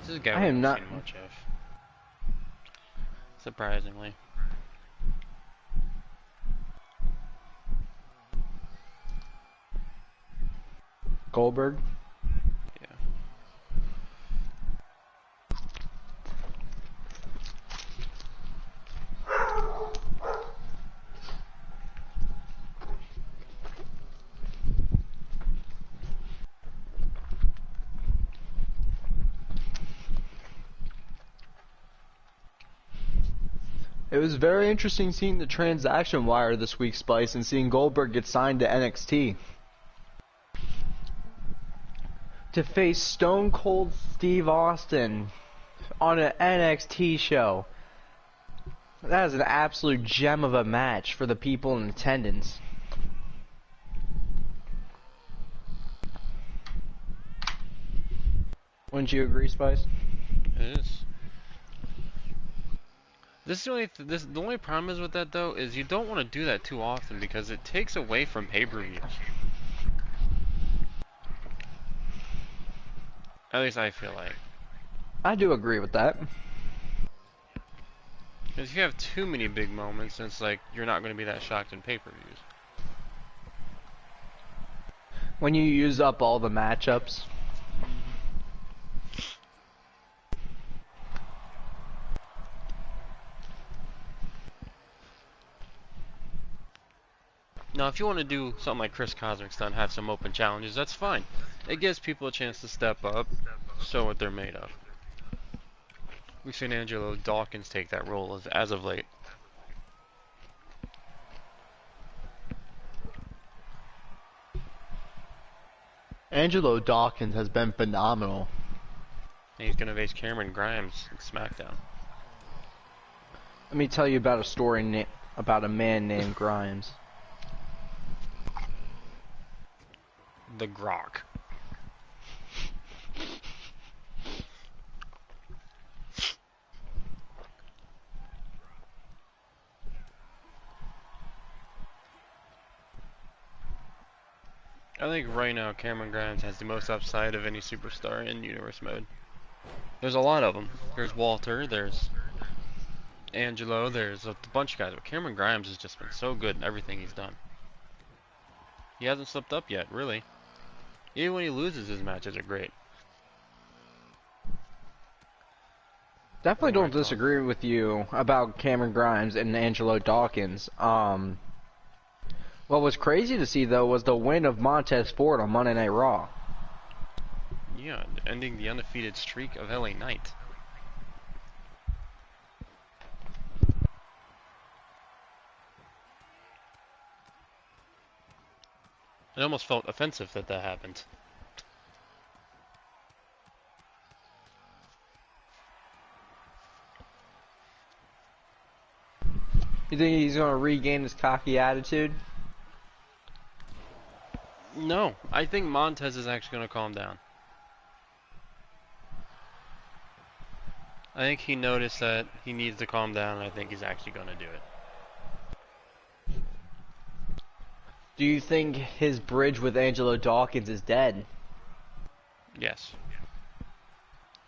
B: This is a guy
A: I
B: we
A: am
B: haven't
A: not-
B: seen much of. Surprisingly.
A: Goldberg.
B: Yeah.
A: It was very interesting seeing the transaction wire this week, Spice, and seeing Goldberg get signed to NXT. To face Stone Cold Steve Austin on an NXT show. That is an absolute gem of a match for the people in attendance. Wouldn't you agree, Spice?
B: It is. The only problem is with that though is you don't want to do that too often because it takes away from pay-per-views. At least I feel like.
A: I do agree with that.
B: Because if you have too many big moments, it's like you're not going to be that shocked in pay-per-views.
A: When you use up all the matchups.
B: Now, if you want to do something like Chris Cosmick's done, have some open challenges, that's fine. It gives people a chance to step up, show what they're made of. We've seen Angelo Dawkins take that role as of late.
A: Angelo Dawkins has been phenomenal.
B: And he's going to face Cameron Grimes in SmackDown.
A: Let me tell you about a story about a man named Grimes.
B: The Grok. I think right now Cameron Grimes has the most upside of any superstar in Universe Mode. There's a lot of them. There's Walter, there's Angelo, there's a bunch of guys, but Cameron Grimes has just been so good in everything he's done. He hasn't slipped up yet, really. Even when he loses, his matches are great.
A: Definitely don't disagree with you about Cameron Grimes and Angelo Dawkins. What was crazy to see, though, was the win of Montez Ford on Monday Night Raw.
B: Yeah, ending the undefeated streak of LA Knight. It almost felt offensive that that happened.
A: You think he's gonna regain his cocky attitude?
B: No, I think Montez is actually going to calm down. I think he noticed that he needs to calm down, and I think he's actually going to do it.
A: Do you think his bridge with Angelo Dawkins is dead?
B: Yes.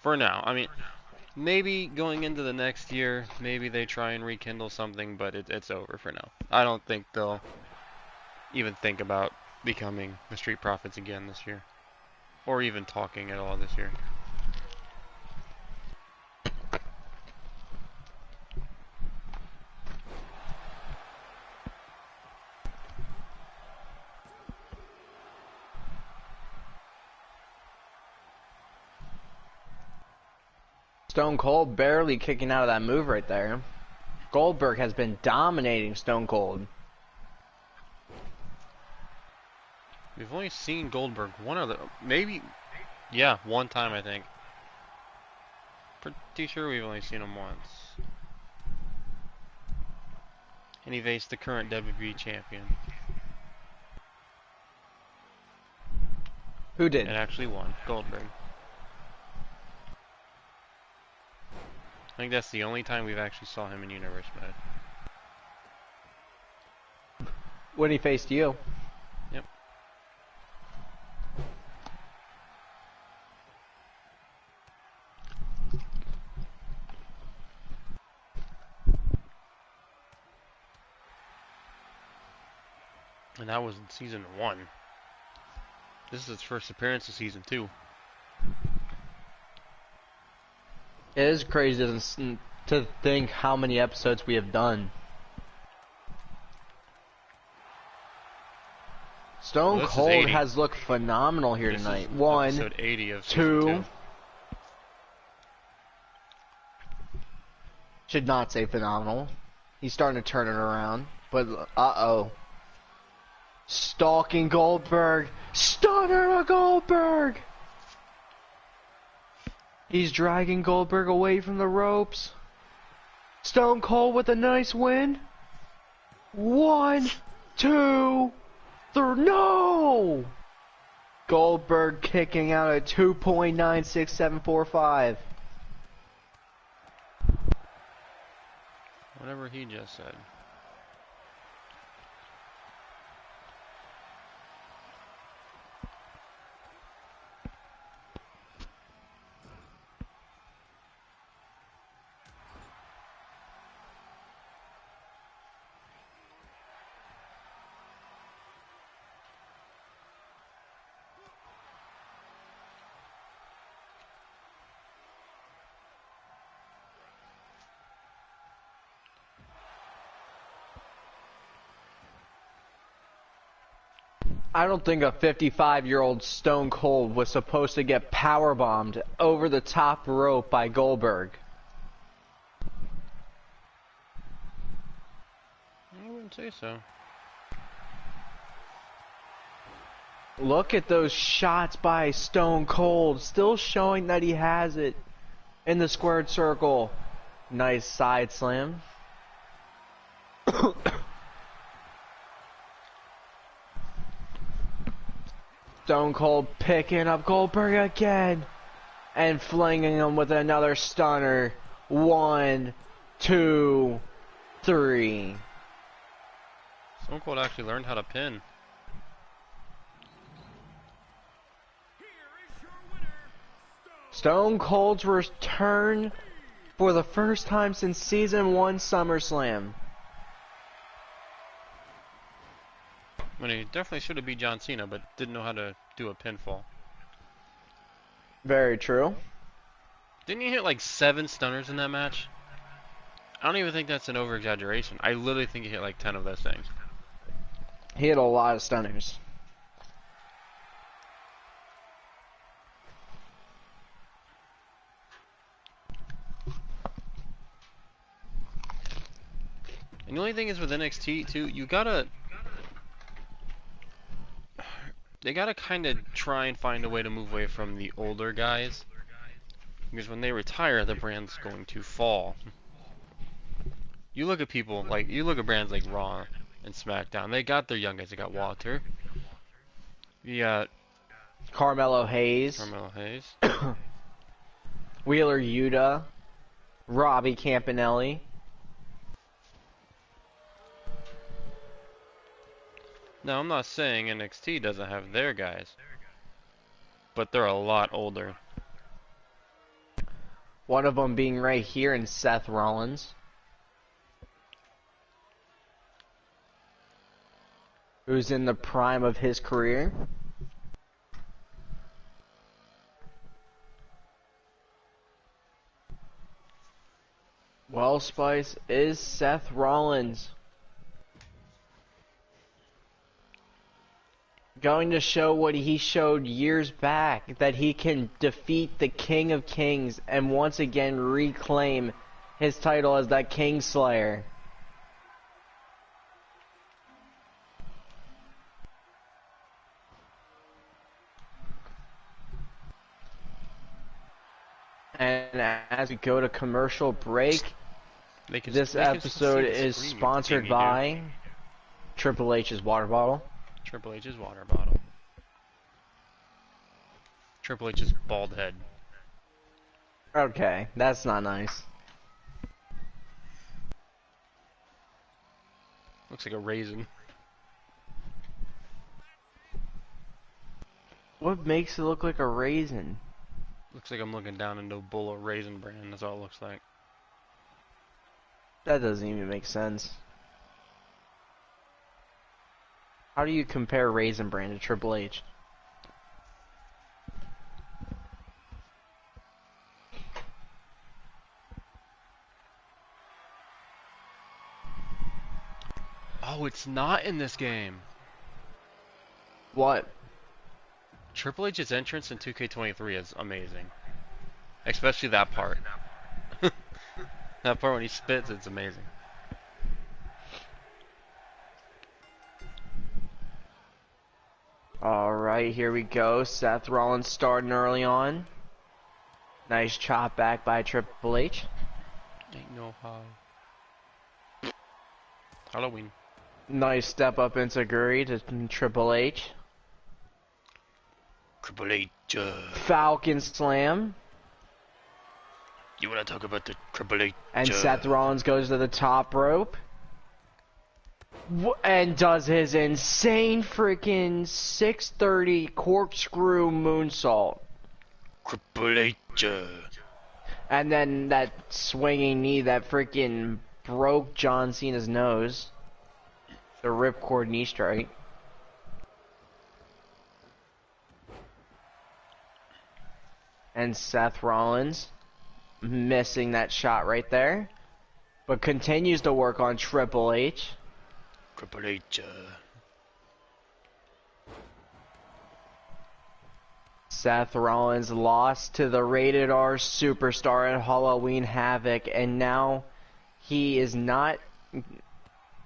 B: For now. I mean, maybe going into the next year, maybe they try and rekindle something, but it's over for now. I don't think they'll even think about becoming the Street Profits again this year. Or even talking at all this year.
A: Stone Cold barely kicking out of that move right there. Goldberg has been dominating Stone Cold.
B: We've only seen Goldberg one other, maybe, yeah, one time I think. Pretty sure we've only seen him once. And he faced the current WWE champion.
A: Who did?
B: And actually won, Goldberg. I think that's the only time we've actually saw him in Universe mode.
A: When he faced you.
B: Yep. And that was in season 1. This is his first appearance of season 2.
A: It is crazy to think how many episodes we have done. Stone
B: Well, this is
A: Cold
B: 80.
A: has looked phenomenal here
B: This is
A: tonight. One,
B: episode 80 of season
A: two.
B: 2.
A: Should not say phenomenal. He's starting to turn it around. But, uh-oh. Stalking Goldberg. Stunner to Goldberg! He's dragging Goldberg away from the ropes. Stone Cold with a nice win. 1, 2, 3. No! Goldberg kicking out at 2.96745.
B: Whatever he just said.
A: I don't think a 55-year-old Stone Cold was supposed to get powerbombed over the top rope by Goldberg.
B: I wouldn't say so.
A: Look at those shots by Stone Cold, still showing that he has it in the squared circle. Nice side slam. Stone Cold picking up Goldberg again and flinging him with another stunner. 1, 2, 3.
B: Stone Cold actually learned how to pin.
C: Here is your winner,
A: Stone Cold's return for the first time since Season 1 SummerSlam.
B: I mean, he definitely should have beat John Cena, but didn't know how to do a pinfall.
A: Very true.
B: Didn't he hit like 7 stunners in that match? I don't even think that's an over-exaggeration. I literally think he hit like 10 of those things.
A: He had a lot of stunners.
B: And the only thing is with NXT too, you gotta they gotta kind of try and find a way to move away from the older guys, because when they retire, the brand's going to fall. You look at people like you look at brands like Raw and SmackDown. They got their young guys. They got Walter. You got
A: Carmelo Hayes,
B: Carmelo Hayes.
A: Wheeler Yuta, Robbie Campanelli.
B: Now, I'm not saying NXT doesn't have their guys, but they're a lot older.
A: One of them being right here in Seth Rollins, who's in the prime of his career. Well, Spice, is Seth Rollins going to show what he showed years back, that he can defeat the King of Kings and once again reclaim his title as that Kingslayer? And as we go to commercial break, this episode is sponsored by Triple H's water bottle.
B: Triple H's water bottle. Triple H's bald head.
A: Okay, that's not nice.
B: Looks like a raisin.
A: What makes it look like a raisin?
B: Looks like I'm looking down into a bowl of Raisin Bran. That's all it looks like.
A: That doesn't even make sense. How do you compare Raisin Bran to Triple H?
B: Oh, it's not in this game.
A: What?
B: Triple H's entrance in 2K23 is amazing. Especially that part. That part when he spits, it's amazing.
A: Alright, here we go. Seth Rollins starting early on. Nice chop back by Triple H.
B: Ain't no how. Halloween.
A: Nice step up into Guri to Triple H.
B: Triple H.
A: Falcon Slam.
B: You wanna talk about the Triple H?
A: And Seth Rollins goes to the top rope. And does his insane freaking 630 corkscrew moonsault.
B: Triple H.
A: And then that swinging knee that freaking broke John Cena's nose. The ripcord knee strike. And Seth Rollins missing that shot right there, but continues to work on Triple H.
B: Triple H.
A: Seth Rollins lost to the Rated R Superstar at Halloween Havoc, and now he is not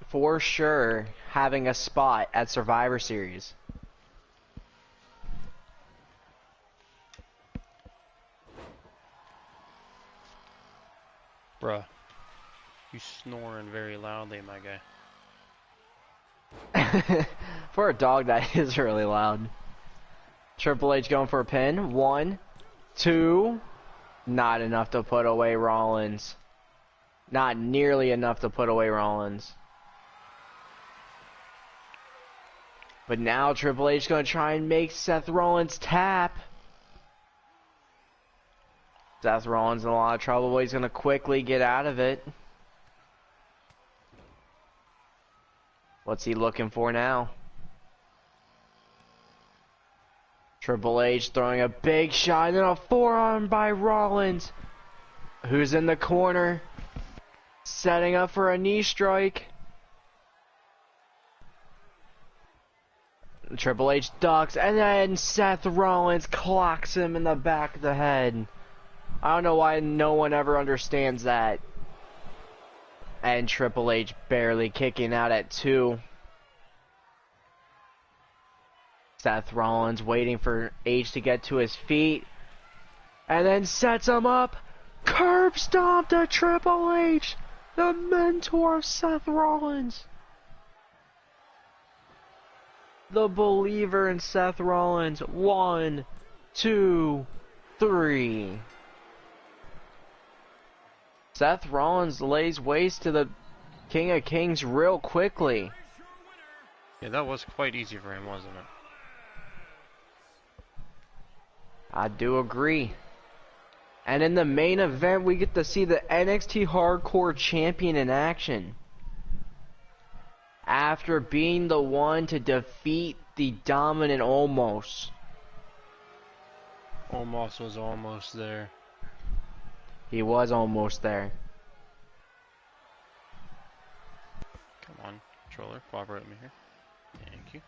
A: for sure having a spot at Survivor Series.
B: Bruh. You snoring very loudly, my guy.
A: For a dog, that is really loud. Triple H going for a pin. 1, 2. Not enough to put away Rollins. Not nearly enough to put away Rollins. But now Triple H going to try and make Seth Rollins tap. Seth Rollins in a lot of trouble, but he's going to quickly get out of it. What's he looking for now? Triple H throwing a big shot and then a forearm by Rollins, who's in the corner, setting up for a knee strike. Triple H ducks, and then Seth Rollins clocks him in the back of the head. I don't know why no one ever understands that. And Triple H barely kicking out at 2. Seth Rollins waiting for H to get to his feet. And then sets him up. Curb stomp to Triple H, the mentor of Seth Rollins. The believer in Seth Rollins. 1, 2, 3. Seth Rollins lays waste to the King of Kings real quickly.
B: Yeah, that was quite easy for him, wasn't it?
A: I do agree. And in the main event, we get to see the NXT Hardcore Champion in action. After being the one to defeat the dominant Omos.
B: Omos was almost there.
A: He was almost there.
B: Come on, controller, cooperate with me here. Thank you.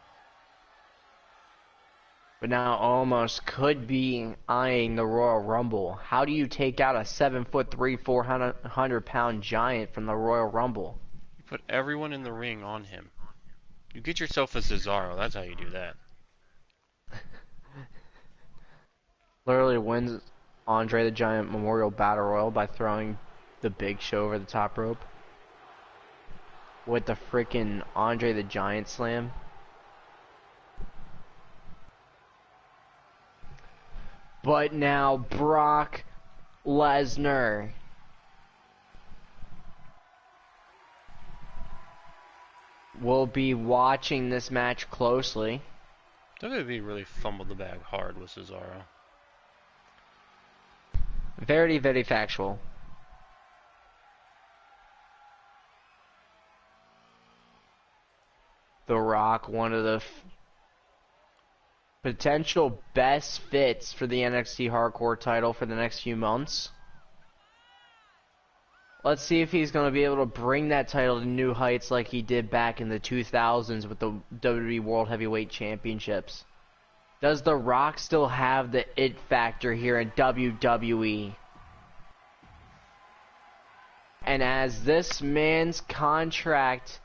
A: But now Omos could be eyeing the Royal Rumble. How do you take out a 7'3", 400-pound giant from the Royal Rumble?
B: You put everyone in the ring on him. You get yourself a Cesaro, that's how you do that.
A: Literally wins Andre the Giant Memorial Battle Royal by throwing the Big Show over the top rope. With the frickin' Andre the Giant slam. But now Brock Lesnar will be watching this match closely.
B: WWE really fumbled the bag hard with Cesaro.
A: Very, very factual. The Rock, one of the potential best fits for the NXT Hardcore title for the next few months. Let's see if he's going to be able to bring that title to new heights like he did back in the 2000s with the WWE World Heavyweight Championships. Does The Rock still have the it factor here in WWE? And as this man's contract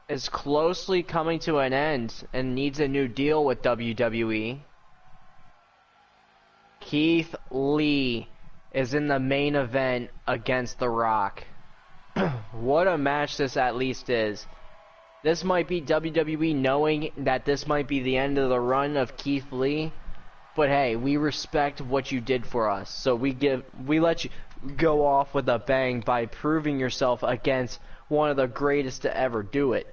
A: is closely coming to an end and needs a new deal with WWE, Keith Lee is in the main event against The Rock. What a match this at least is. This might be WWE knowing that this might be the end of the run of Keith Lee, but hey, we respect what you did for us, so we let you go off with a bang by proving yourself against one of the greatest to ever do it.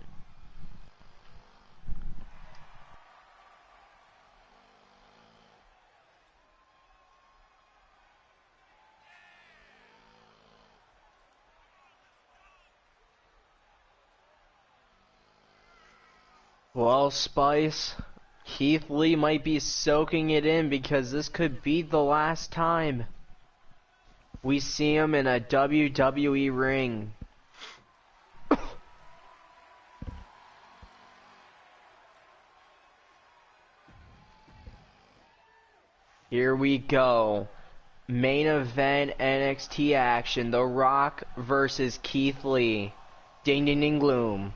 A: Well, Spice, Keith Lee might be soaking it in because this could be the last time we see him in a WWE ring. Here we go. Main event NXT action. The Rock versus Keith Lee. Ding ding ding gloom.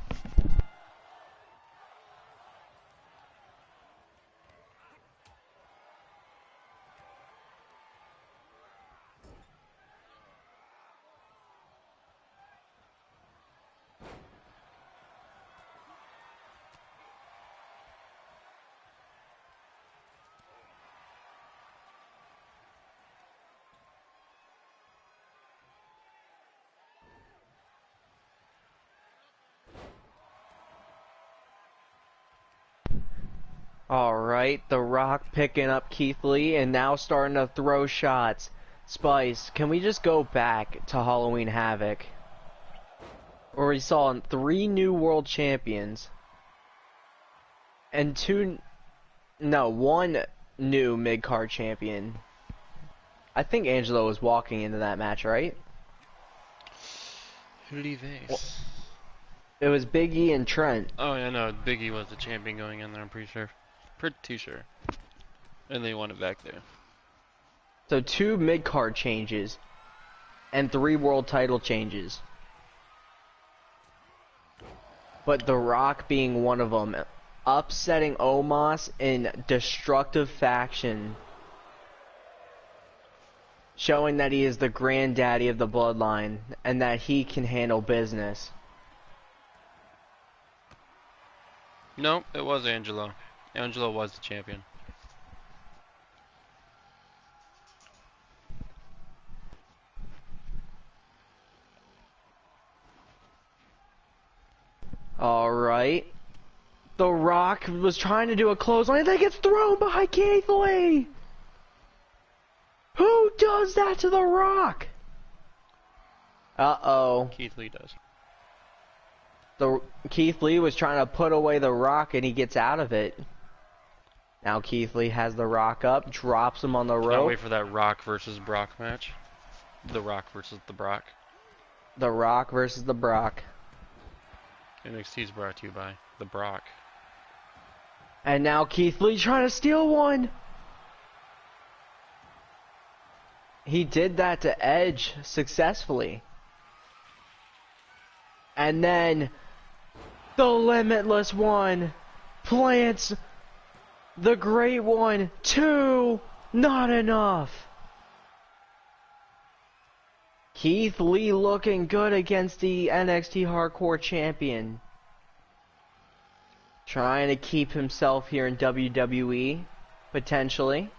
A: Alright, The Rock picking up Keith Lee and now starting to throw shots. Spice, can we just go back to Halloween Havoc? Where we saw 3 new world champions. And 1 new mid-card champion. I think Angelo was walking into that match, right?
B: Who did he face?
A: It was Big E and Trent.
B: Oh yeah, no, Big E was the champion going in there, I'm pretty sure. Pretty sure. And they won it back there.
A: So 2 mid-card changes. And 3 world title changes. But The Rock being one of them. upsetting Omos in destructive faction. Showing that he is the granddaddy of the bloodline and that he can handle business.
B: No, it was Angelo. Angelo was the champion.
A: Alright. The Rock was trying to do a clothesline and then gets thrown by Keith Lee! Who does that to The Rock? Uh-oh.
B: Keith Lee does.
A: Keith Lee was trying to put away The Rock and he gets out of it. Now Keith Lee has The Rock up, drops him on the
B: Can't
A: rope.
B: wait for that Rock versus Brock match. The Rock versus the Brock.
A: The Rock versus the Brock.
B: NXT is brought to you by the Brock.
A: And now Keith Lee trying to steal one. He did that to Edge successfully. And then the Limitless One plants the Great One. 2, not enough. Keith Lee looking good against the NXT Hardcore Champion. Trying to keep himself here in WWE, potentially.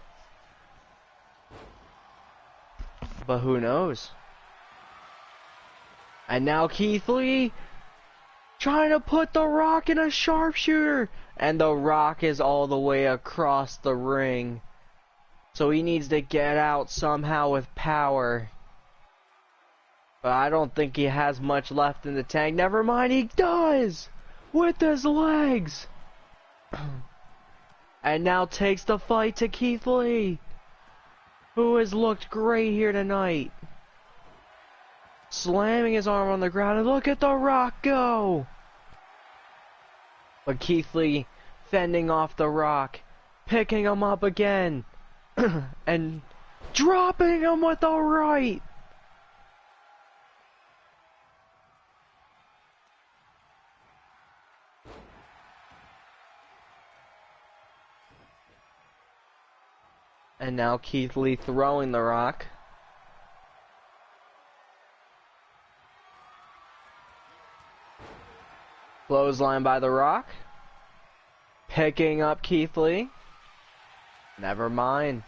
A: But who knows? And now Keith Lee trying to put The Rock in a sharpshooter. And The Rock is all the way across the ring. So he needs to get out somehow with power. But I don't think he has much left in the tank. Never mind, he does! With his legs! And now takes the fight to Keith Lee, who has looked great here tonight. Slamming his arm on the ground, and look at The Rock go! But Keith Lee fending off The Rock, picking him up again, and dropping him with the right! And now Keith Lee throwing The Rock. Clothesline by The Rock. Picking up Keith Lee. Never mind.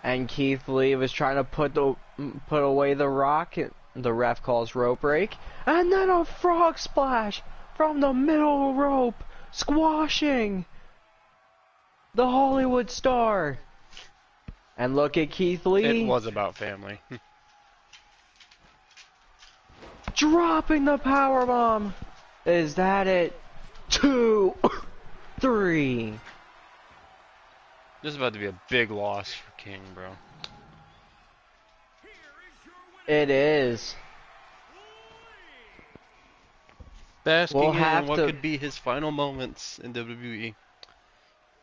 A: And Keith Lee was trying to put away The Rock. The ref calls rope break. And then a frog splash from the middle rope, squashing the Hollywood star. And look at Keith Lee.
B: It was about family.
A: Dropping the powerbomb. Is that it? 2, 3.
B: This is about to be a big loss for King, bro.
A: It is.
B: Basking
A: We'll
B: in
A: have
B: what
A: to-
B: could be his final moments in WWE.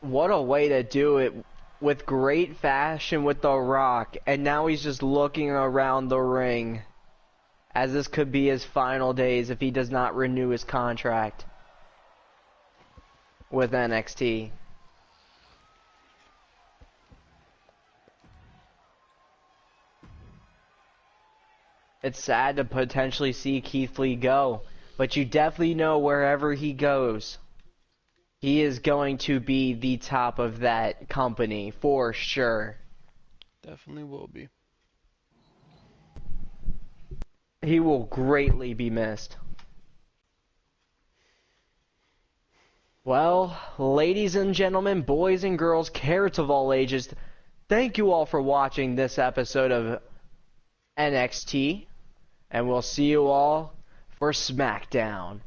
A: What a way to do it, with great fashion with The Rock, and now he's just looking around the ring, as this could be his final days if he does not renew his contract with NXT. It's sad to potentially see Keith Lee go, but you definitely know wherever he goes, he is going to be the top of that company, for sure.
B: Definitely will be.
A: He will greatly be missed. Well, ladies and gentlemen, boys and girls, carrots of all ages, thank you all for watching this episode of NXT, and we'll see you all for SmackDown.